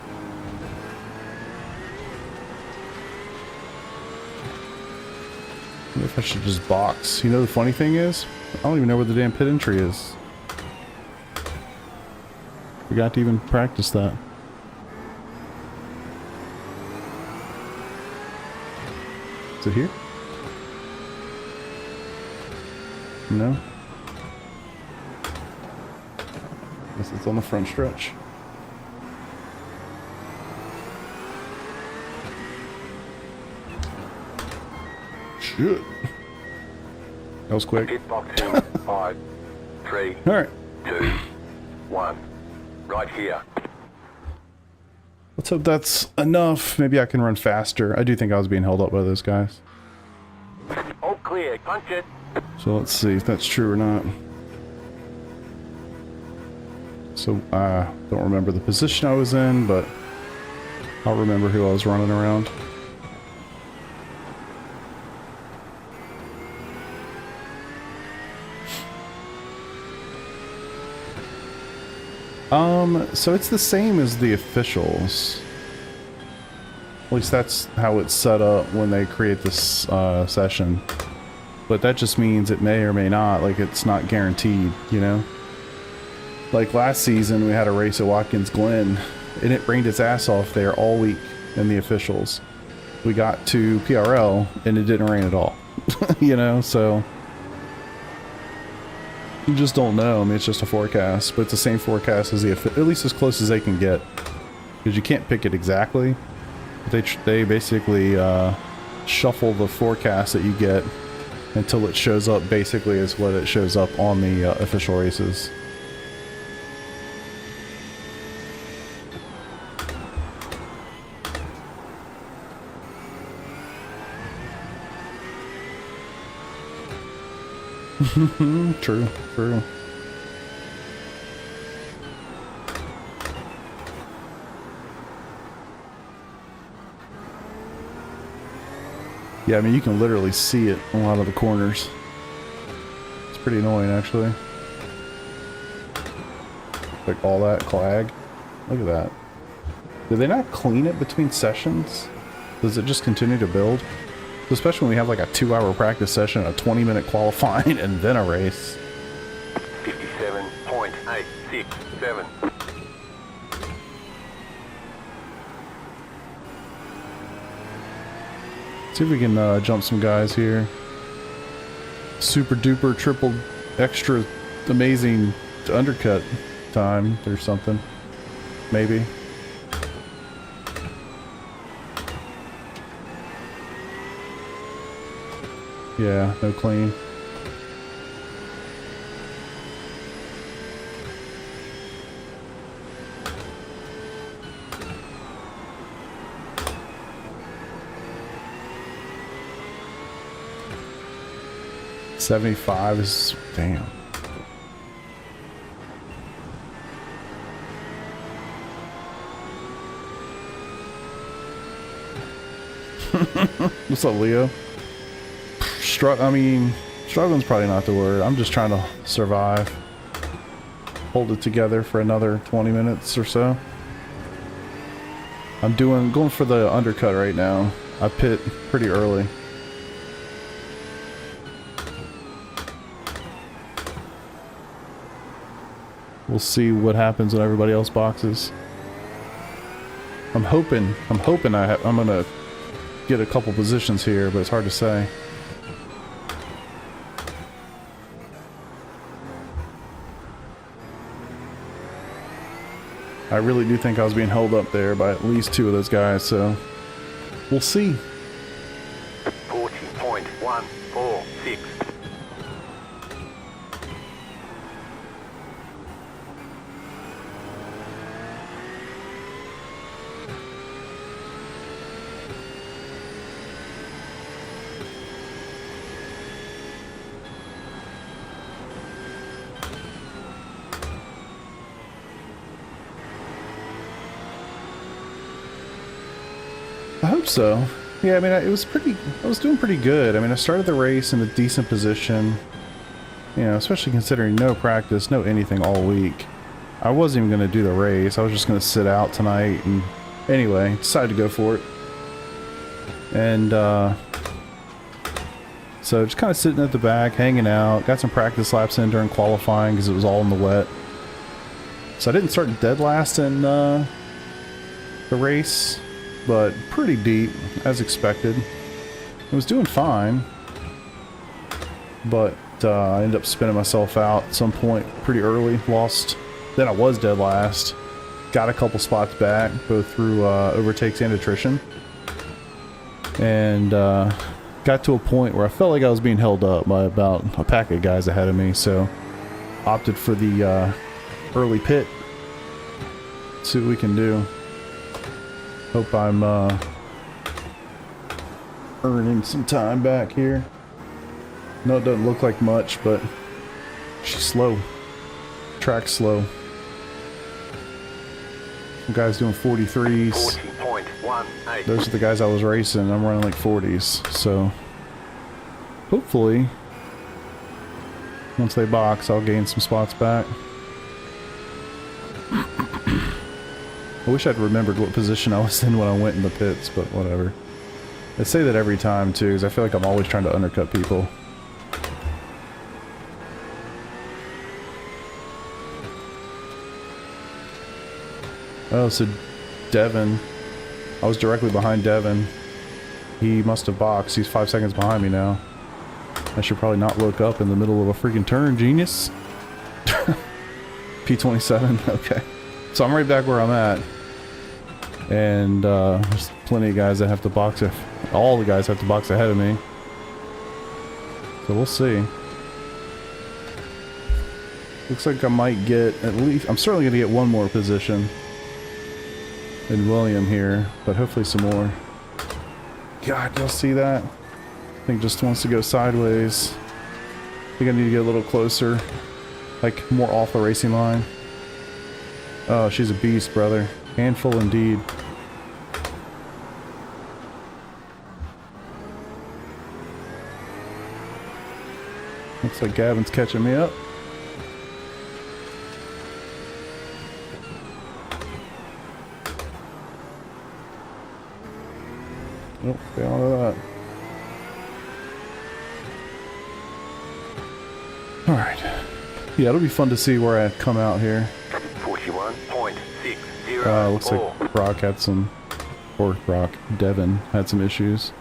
Maybe if I should just box. You know, the funny thing is, I don't even know where the damn pit entry is. Forgot to even practice that. Is it here? No? Guess it's on the front stretch. Shit. That was quick. Pit box in 5, 3, Alright. 2, 1. Right here. Let's hope that's enough. Maybe I can run faster. I do think I was being held up by those guys. All clear. Punch it. So let's see if that's true or not. So I don't remember the position I was in, but I'll remember who I was running around. So it's the same as the officials. At least that's how it's set up when they create this session. But that just means it may or may not, like it's not guaranteed, you know? Like last season we had a race at Watkins Glen and it rained its ass off there all week in the officials. We got to PRL and it didn't rain at all, you know? So you just don't know. I mean, it's just a forecast, but it's the same forecast as at least as close as they can get, because you can't pick it exactly. They basically shuffle the forecast that you get until it shows up basically as what it shows up on the official races. True, true. Yeah, I mean, you can literally see it in a lot of the corners. It's pretty annoying, actually. Like all that clag. Look at that. Do they not clean it between sessions? Does it just continue to build? Especially when we have like a 2-hour practice session, a 20-minute qualifying, and then a race. 57.867. See if we can jump some guys here. Super duper triple extra amazing undercut time or something. Maybe. Yeah, no clean. 75 is damn. What's up, Leo? Struggling's probably not the word. I'm just trying to survive. Hold it together for another 20 minutes or so. I'm going for the undercut right now. I pit pretty early. We'll see what happens when everybody else boxes. I'm hoping I'm gonna get a couple positions here, but it's hard to say. I really do think I was being held up there by at least two of those guys, so we'll see. 40.146. I hope so. Yeah, I mean, I was doing pretty good. I mean, I started the race in a decent position, you know, especially considering no practice, no anything all week. I wasn't even going to do the race. I was just going to sit out tonight, and anyway, decided to go for it. And, so just kind of sitting at the back, hanging out, got some practice laps in during qualifying because it was all in the wet. So I didn't start dead last in, the race, but pretty deep, as expected. I was doing fine, but I ended up spinning myself out at some point pretty early, lost. Then I was dead last, got a couple spots back, both through overtakes and attrition, and got to a point where I felt like I was being held up by about a pack of guys ahead of me, so opted for the early pit. See what we can do. Hope I'm earning some time back here. No, it doesn't look like much, but she's slow. Track's slow. Some guys doing 43s. 40.18. Those are the guys I was racing. I'm running like 40s. So hopefully, once they box, I'll gain some spots back. I wish I'd remembered what position I was in when I went in the pits, but whatever. I say that every time too, because I feel like I'm always trying to undercut people. Oh, so Devin. I was directly behind Devin. He must have boxed. He's 5 seconds behind me now. I should probably not look up in the middle of a freaking turn, genius. P27, okay. So I'm right back where I'm at. And there's plenty of guys that have to box. All the guys have to box ahead of me. So we'll see. Looks like I might get at least... I'm certainly going to get one more position than William here, but hopefully some more. God, y'all see that? I think just wants to go sideways. I think I need to get a little closer. Like, more off the racing line. Oh, she's a beast, brother. Handful indeed. Looks like Gavin's catching me up. Oh, stay on to that. Alright. Yeah, it'll be fun to see where I come out here. 41.60. Looks like Brock had some... Or Devin had some issues.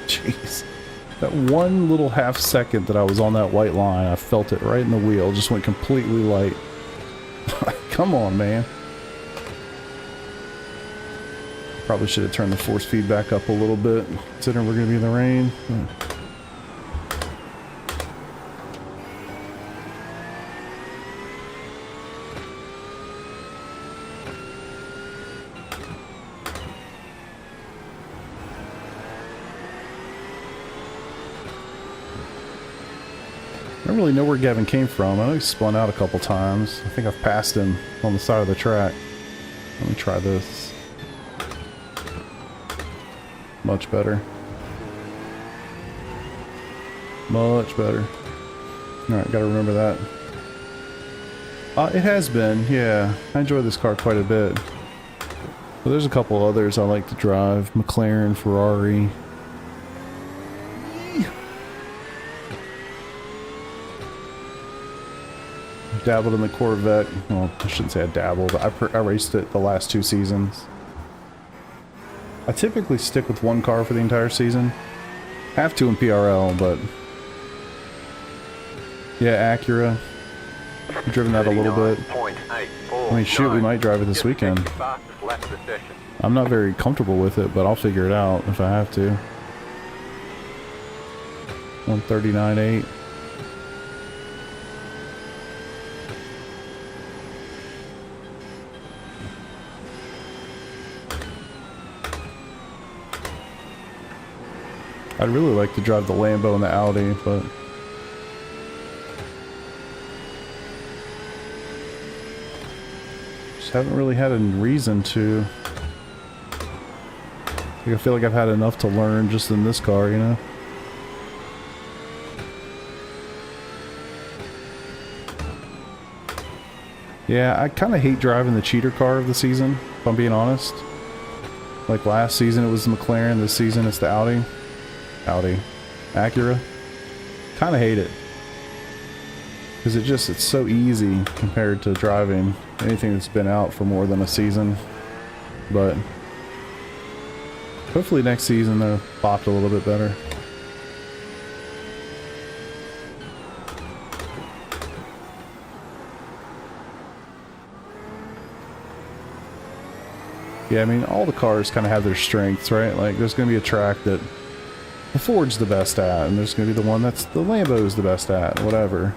Jeez. That one little half second that I was on that white line, I felt it right in the wheel. Just went completely light. Come on, man. Probably should have turned the force feed back up a little bit, considering we're going to be in the rain. don't really know where Gavin came from. I know he spun out a couple times. I think I've passed him on the side of the track. Let me try this. Much better. Much better. Alright, gotta remember that. It has been, yeah. I enjoy this car quite a bit. But there's a couple others I like to drive. McLaren, Ferrari. Dabbled in the Corvette. Well, I shouldn't say I dabbled. I raced it the last 2 seasons. I typically stick with one car for the entire season. Have to in PRL, but... yeah, Acura. I've driven that a little bit. I mean, shoot, we might drive it this weekend. I'm not very comfortable with it, but I'll figure it out if I have to. 139.8. I'd really like to drive the Lambo and the Audi, but... just haven't really had a reason to. I feel like I've had enough to learn just in this car, you know? Yeah, I kind of hate driving the cheater car of the season, if I'm being honest. Like last season it was the McLaren, this season it's the Audi. Acura. Kind of hate it. Because it's so easy compared to driving anything that's been out for more than a season. But hopefully next season they'll pop a little bit better. Yeah, I mean, all the cars kind of have their strengths, right? Like, there's going to be a track that the Ford's the best at, and there's going to be the one that's the Lambo's the best at, whatever.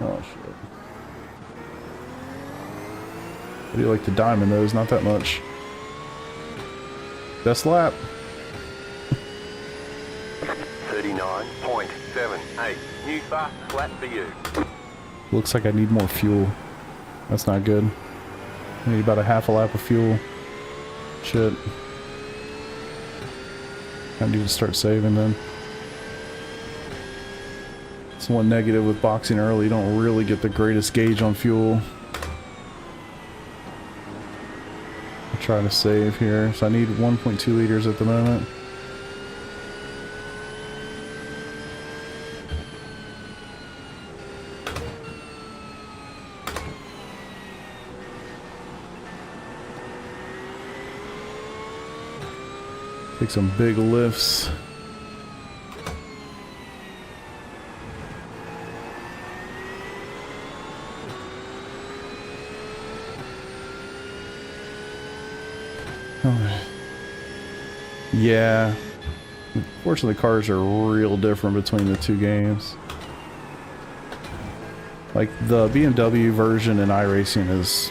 Oh, shit. I do like to diamond those, not that much. Best lap. 39.78. New fastest lap for you. Looks like I need more fuel. That's not good. I need about a half a lap of fuel. Shit. I need to start saving then. It's one negative with boxing early. You don't really get the greatest gauge on fuel. I'm trying to save here. So I need 1.2 liters at the moment. Take some big lifts. Oh. Yeah. Unfortunately, cars are real different between the two games. Like, the BMW version in iRacing is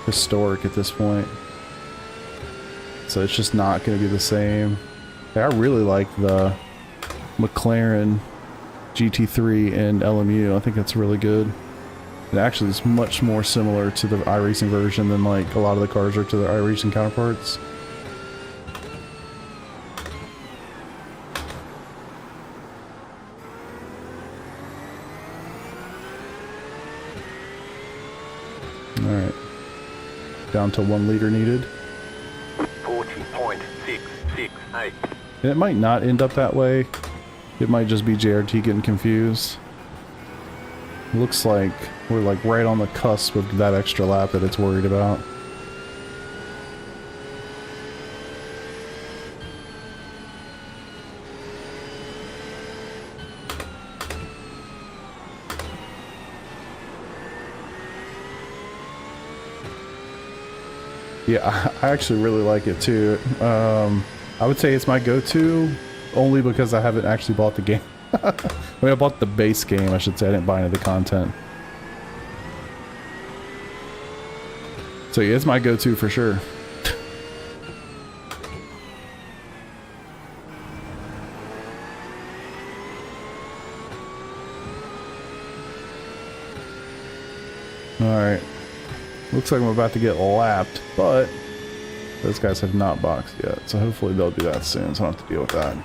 historic at this point. So it's just not going to be the same. I really like the McLaren GT3 and LMU. I think that's really good. It actually is much more similar to the iRacing version than like a lot of the cars are to their iRacing counterparts. Alright. Down to 1 liter needed. 40.668. It might not end up that way. It might just be JRT getting confused. Looks like we're like right on the cusp of that extra lap that it's worried about. Yeah, I actually really like it too. I would say it's my go-to only because I haven't actually bought the game. I mean, I bought the base game, I should say. I didn't buy any of the content. So yeah, it's my go-to for sure. Looks like I'm about to get lapped, but those guys have not boxed yet, so hopefully they'll do that soon, so I don't have to deal with that.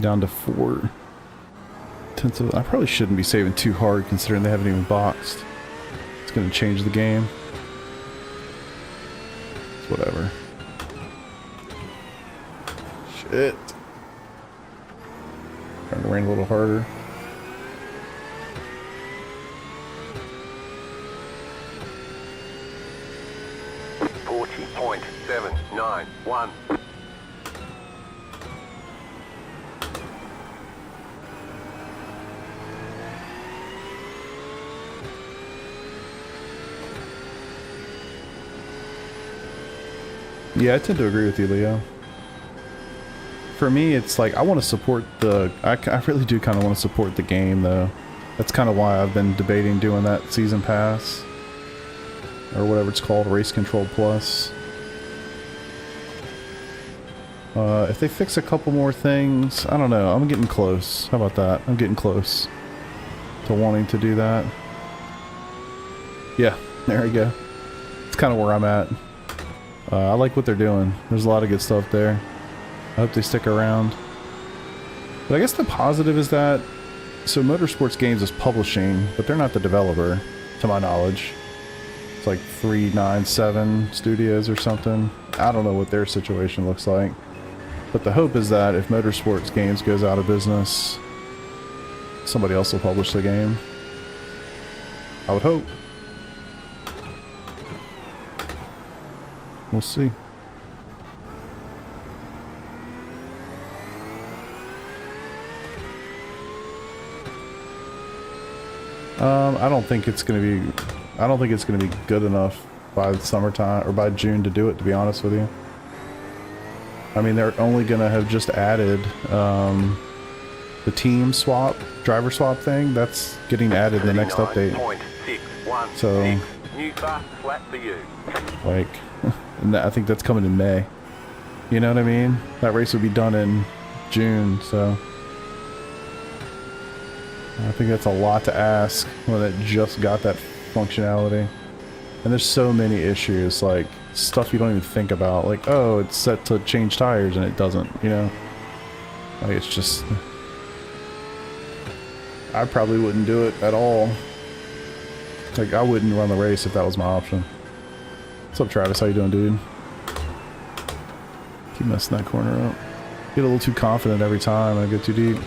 Down to 4/10 of... I probably shouldn't be saving too hard considering they haven't even boxed. It's going to change the game. It's whatever. Shit. Trying to rain a little harder. .791. Yeah, I tend to agree with you, Leo. For me, it's like, I want to support the... I really do kind of want to support the game, though. That's kind of why I've been debating doing that season pass. Or whatever it's called, Race Control Plus. If they fix a couple more things, I don't know. I'm getting close. How about that? I'm getting close to wanting to do that. Yeah, there we go. It's kind of where I'm at. I like what they're doing. There's a lot of good stuff there. I hope they stick around. But I guess the positive is that... So Motorsports Games is publishing, but they're not the developer, to my knowledge. It's like 397 Studios or something. I don't know what their situation looks like. But the hope is that if Motorsports Games goes out of business, somebody else will publish the game. I would hope. We'll see. I don't think it's gonna be good enough by the summertime or by June to do it, to be honest with you. I mean, they're only gonna have just added the team swap, driver swap thing. That's getting added in the next update. So, new fast flat for you. Like, and I think that's coming in May. You know what I mean? That race would be done in June, so I think that's a lot to ask when it just got that functionality. And there's so many issues, like stuff you don't even think about, like, oh, it's set to change tires and it doesn't, you know? Like, it's just... I probably wouldn't do it at all. Like, I wouldn't run the race if that was my option. What's up, Travis? How you doing, dude? Keep messing that corner up. Get a little too confident every time I get too deep.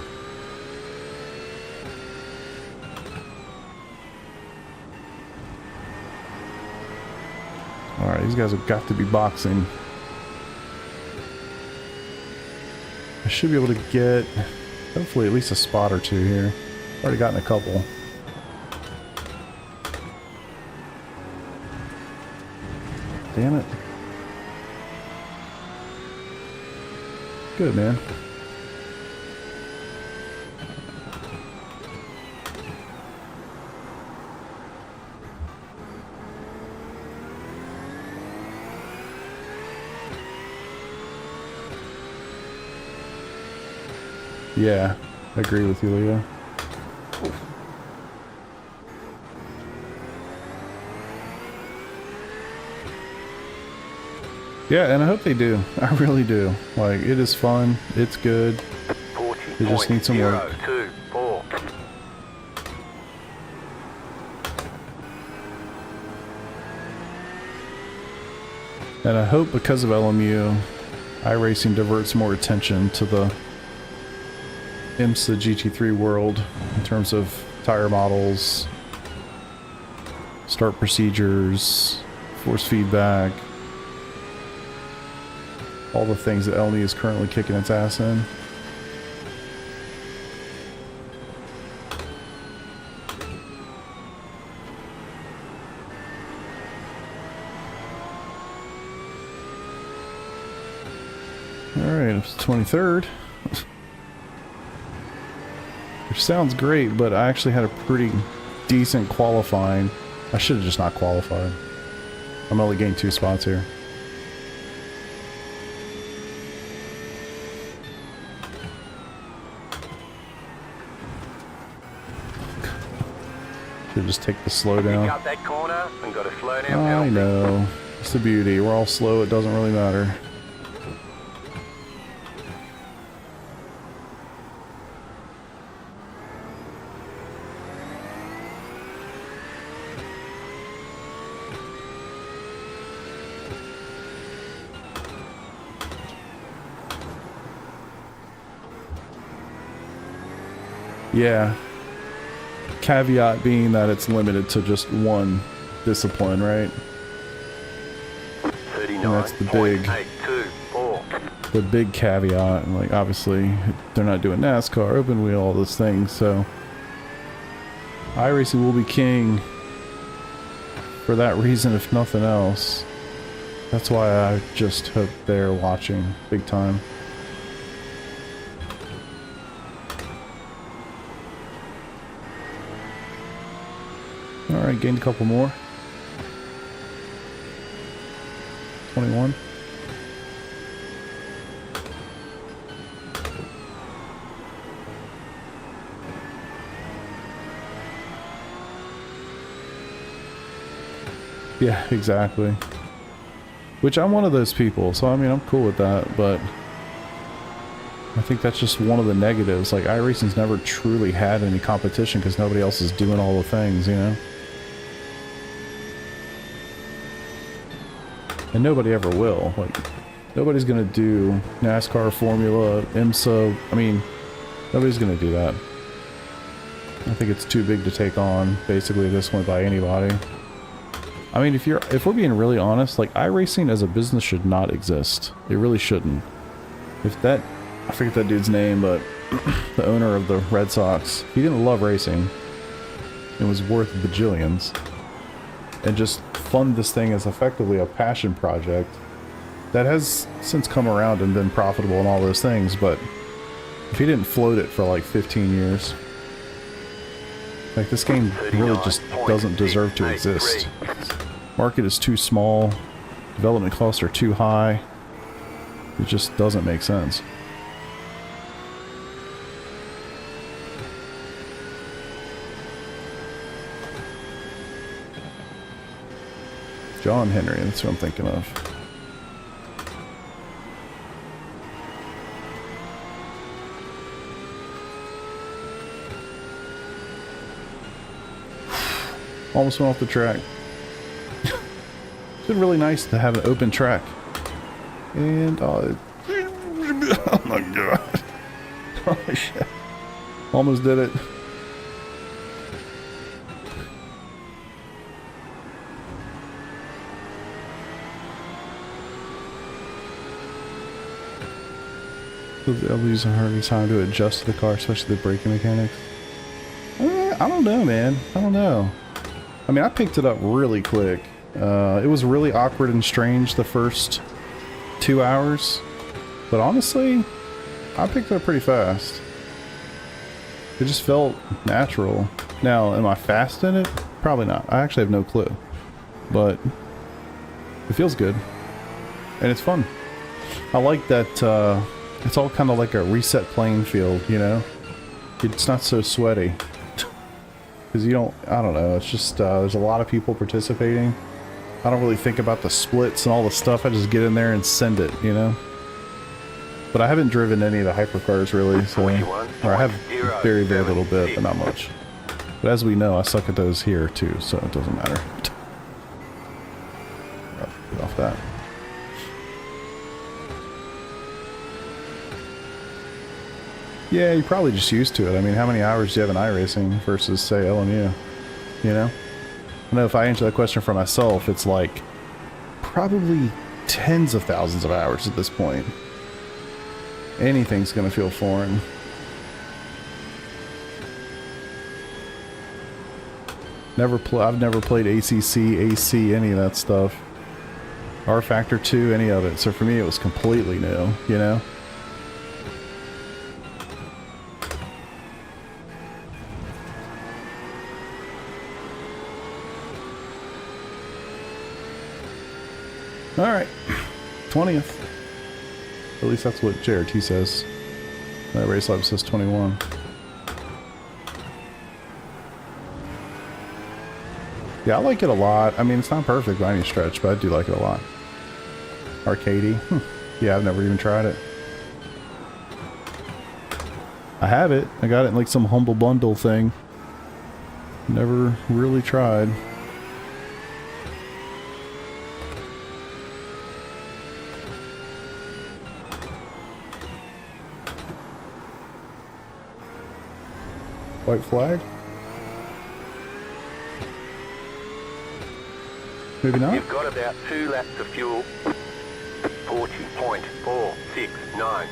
Alright, these guys have got to be boxing. I should be able to get, hopefully, at least a spot or two here. Already gotten a couple. Damn it. Good, man. Yeah, I agree with you, Leo. Yeah, and I hope they do. I really do. Like, it is fun. It's good. They just need some work. 40.024. And I hope because of LMU, iRacing diverts more attention to the IMSA GT3 world in terms of tire models, start procedures, force feedback, all the things that LMU is currently kicking its ass in. Alright, it's the 23rd. Which sounds great, but I actually had a pretty decent qualifying. I should have just not qualified. I'm only getting 2 spots here. could just take the slow You down. cut that corner and got a slow down I penalty. know. It's the beauty. We're all slow. It doesn't really matter. Yeah. Caveat being that it's limited to just one discipline, right? 39. And that's the big- 824. The big caveat, and like obviously they're not doing NASCAR, open wheel, all those things, so iRacing will be king for that reason, if nothing else. That's why I just hope they're watching big time. Alright, gained a couple more. 21. Yeah, exactly. Which I'm one of those people, so I mean, I'm cool with that, but I think that's just one of the negatives. Like, iRacing's never truly had any competition because nobody else is doing all the things, you know? And nobody ever will. Like, nobody's gonna do NASCAR, Formula, IMSA. I mean, nobody's gonna do that. I think it's too big to take on, basically, at this point by anybody. I mean, if we're being really honest, like, iRacing as a business should not exist. It really shouldn't. If that, I forget that dude's name, but the owner of the Red Sox, he didn't love racing. It was worth bajillions. And just fund this thing as effectively a passion project that has since come around and been profitable and all those things, but if he didn't float it for like 15 years, like, this game really just doesn't deserve to exist. Market is too small, development costs are too high, it just doesn't make sense. John Henry, that's what I'm thinking of. Almost went off the track. It's been really nice to have an open track. And, oh my god. Oh shit. Almost did it. I'll use a hard time to adjust to the car, especially the braking mechanics. I don't know, man. I don't know. I mean, I picked it up really quick. It was really awkward and strange the first 2 hours. But honestly, I picked it up pretty fast. It just felt natural. Now, am I fast in it? Probably not. I actually have no clue. But it feels good. And it's fun. I like that it's all kind of like a reset playing field, you know? It's not so sweaty. Because you don't, I don't know, it's just, there's a lot of people participating. I don't really think about the splits and all the stuff. I just get in there and send it, you know? But I haven't driven any of the hypercars really, so, or I have very, very little bit, but not much. But as we know, I suck at those here too, so it doesn't matter. Get off that. Yeah, you're probably just used to it. I mean, how many hours do you have in iRacing versus, say, LMU? You know? I know if I answer that question for myself, it's like probably tens of thousands of hours at this point. Anything's gonna feel foreign. I've never played ACC, AC, any of that stuff. R Factor 2, any of it. So for me, it was completely new, you know? Alright, 20th. At least that's what JRT says. That race lab says 21. Yeah, I like it a lot. I mean, it's not perfect by any stretch, but I do like it a lot. Arcadey. Yeah, I've never even tried it. I have it. I got it in like some humble bundle thing. Never really tried. White flag? Maybe not? You've got about 2 laps of fuel. 40.469.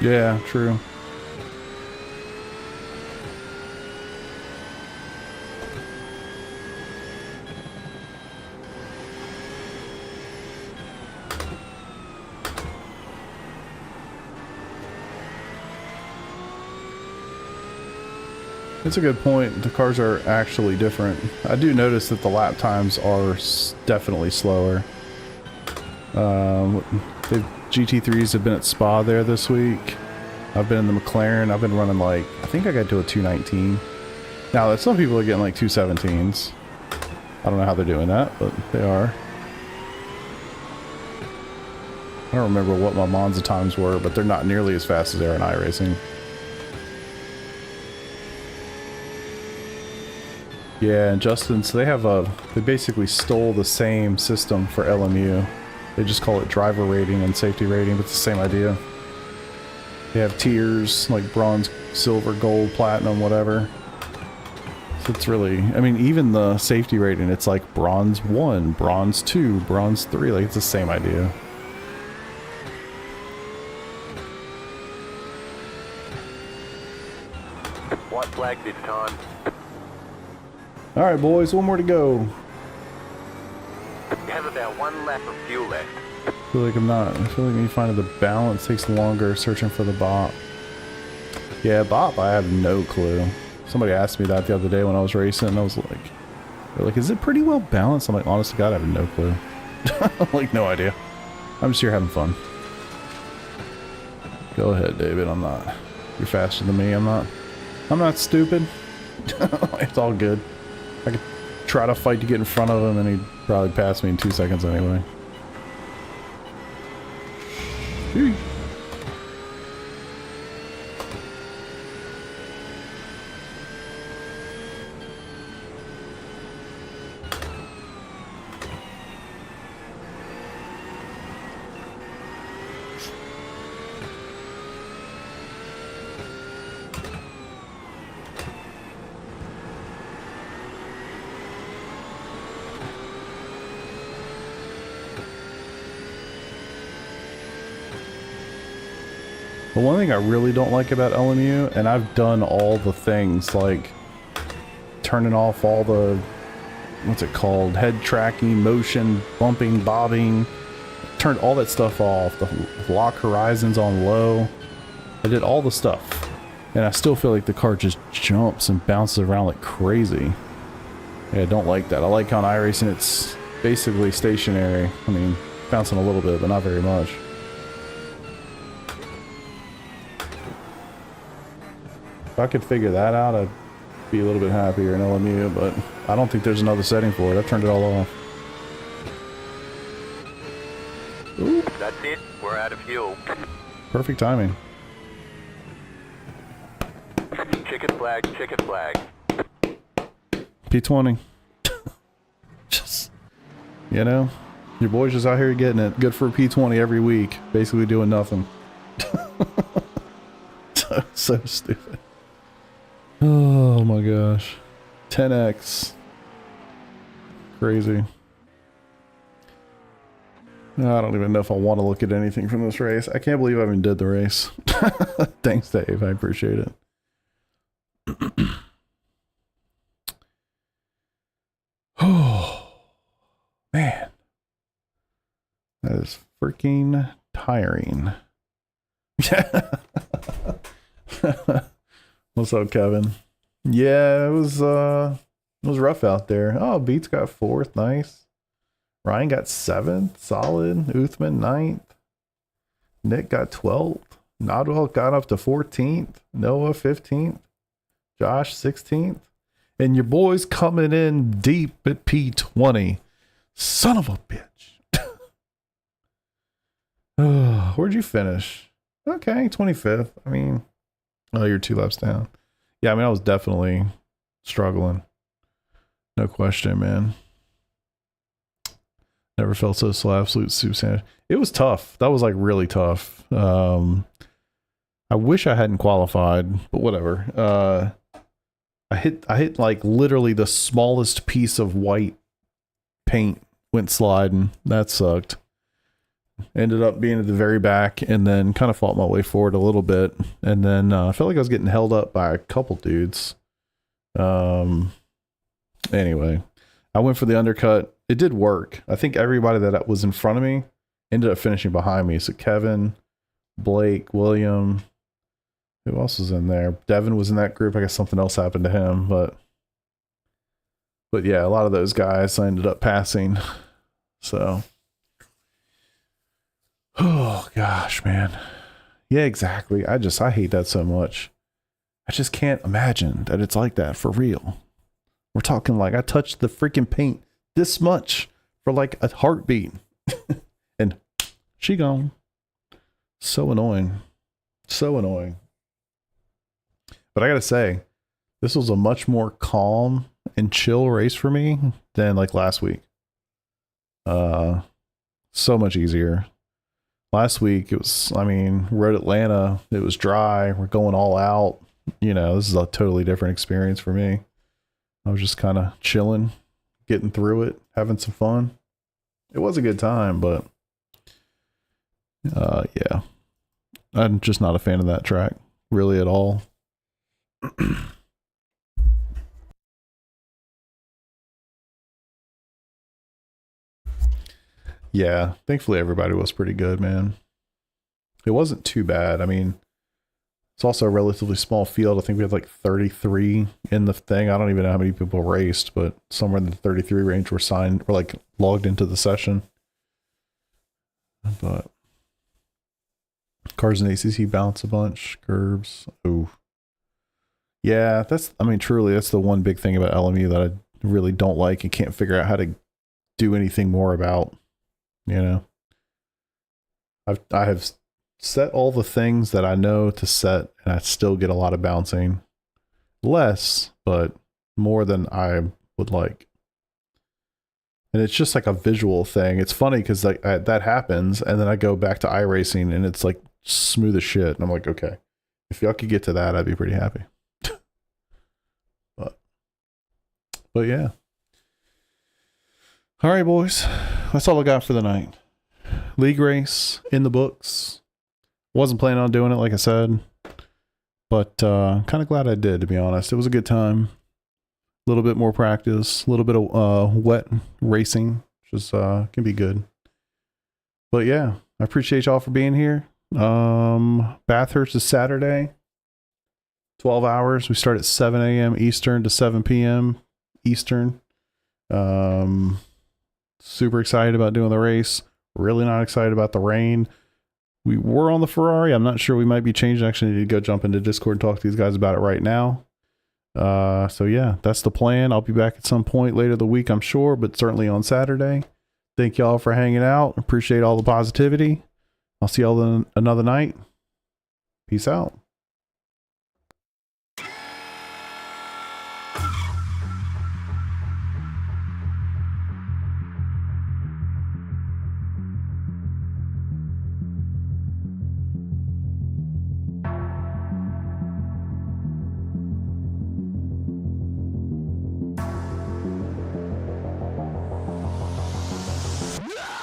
Yeah, true. That's a good point. The cars are actually different. I do notice that the lap times are definitely slower. The GT3s have been at Spa there this week. I've been in the McLaren. I've been running like, I think I got to a 219. Now, some people are getting like 217s. I don't know how they're doing that, but they are. I don't remember what my Monza times were, but they're not nearly as fast as they are in iRacing. Yeah, and Justin, so they basically stole the same system for LMU. They just call it driver rating and safety rating, but it's the same idea. They have tiers like bronze, silver, gold, platinum, whatever. So it's really, I mean, even the safety rating, it's like bronze 1, bronze 2, bronze 3, like it's the same idea. White flag this time. All right, boys, one more to go. You have about 1 lap of fuel left. I feel like when you find the balance takes longer searching for the bop. Yeah, bop, I have no clue. Somebody asked me that the other day when I was racing, and I was like, they're like, is it pretty well balanced? I'm like, honest to God, I have no clue. Like, no idea. I'm just here having fun. Go ahead, David. I'm not. You're faster than me. I'm not stupid. It's all good. I could try to fight to get in front of him, and he'd probably pass me in 2 seconds anyway. Whew. The one thing I really don't like about LMU, and I've done all the things like turning off all the, what's it called, head tracking, motion, bumping, bobbing, turned all that stuff off, the lock horizons on low. I did all the stuff, and I still feel like the car just jumps and bounces around like crazy. Yeah, I don't like that. I like how on iRacing it's basically stationary. I mean, bouncing a little bit, but not very much. If I could figure that out, I'd be a little bit happier in LMU, but I don't think there's another setting for it. I've turned it all off. Ooh. That's it. We're out of fuel. Perfect timing. Checkered flag, checkered flag. P20. Just, you know, your boy's just out here getting it. Good for a P20 every week. Basically doing nothing. So stupid. Oh my gosh. 10x. Crazy. I don't even know if I want to look at anything from this race. I can't believe I even did the race. Thanks, Dave. I appreciate it. Oh, man. That is freaking tiring. What's up, Kevin? Yeah, it was rough out there. Oh, Beats got 4th, nice. Ryan got 7th, solid. Uthman 9th. Nick got 12th. Nodwell got up to 14th. Noah 15th. Josh 16th. And your boy's coming in deep at P20. Son of a bitch. Where'd you finish? Okay, 25th. I mean, oh, you're 2 laps down. Yeah, I mean, I was definitely struggling. No question, man. Never felt so slow. Absolute soup sandwich. It was tough. That was like really tough. I wish I hadn't qualified, but whatever. I hit like literally the smallest piece of white paint went sliding. That sucked. Ended up being at the very back and then kind of fought my way forward a little bit. And then I felt like I was getting held up by a couple dudes. Anyway, I went for the undercut. It did work. I think everybody that was in front of me ended up finishing behind me. So Kevin, Blake, William, who else was in there? Devin was in that group. I guess something else happened to him, but yeah, a lot of those guys I ended up passing. So, oh gosh, man. Yeah, exactly. I hate that so much. I just can't imagine that it's like that for real. We're talking like I touched the freaking paint this much for like a heartbeat and she gone. So annoying. So annoying. But I gotta say, this was a much more calm and chill race for me than like last week. So much easier. Last week it was, I mean, Road Atlanta, it was dry. We're going all out. You know, this is a totally different experience for me. I was just kind of chilling, getting through it, having some fun. It was a good time, but yeah, I'm just not a fan of that track really at all. Yeah, thankfully everybody was pretty good, man. It wasn't too bad. I mean, it's also a relatively small field. I think we had like 33 in the thing. I don't even know how many people raced, but somewhere in the 33 range were like logged into the session. But cars and ACC bounce a bunch, curbs. Oh, yeah, I mean, truly, that's the one big thing about LMU that I really don't like and can't figure out how to do anything more about. You know, I have set all the things that I know to set, and I still get a lot of bouncing. Less, but more than I would like. And it's just like a visual thing. It's funny because like that happens, and then I go back to iRacing, and it's like smooth as shit. And I'm like, okay, if y'all could get to that, I'd be pretty happy. But yeah. All right, boys. That's all I got for the night. League race in the books. Wasn't planning on doing it, like I said, but kind of glad I did, to be honest. It was a good time. A little bit more practice, a little bit of wet racing, which is can be good. But yeah, I appreciate y'all for being here. Bathurst is Saturday, 12 hours. We start at 7 a.m. Eastern to 7 p.m. Eastern. Super excited about doing the race. Really not excited about the rain. We were on the Ferrari. I'm not sure. We might be changing. Actually, need to go jump into Discord and talk to these guys about it right now. So yeah, that's the plan. I'll be back at some point later the week, I'm sure, but certainly on Saturday. Thank y'all for hanging out. Appreciate all the positivity. I'll see y'all another night. Peace out.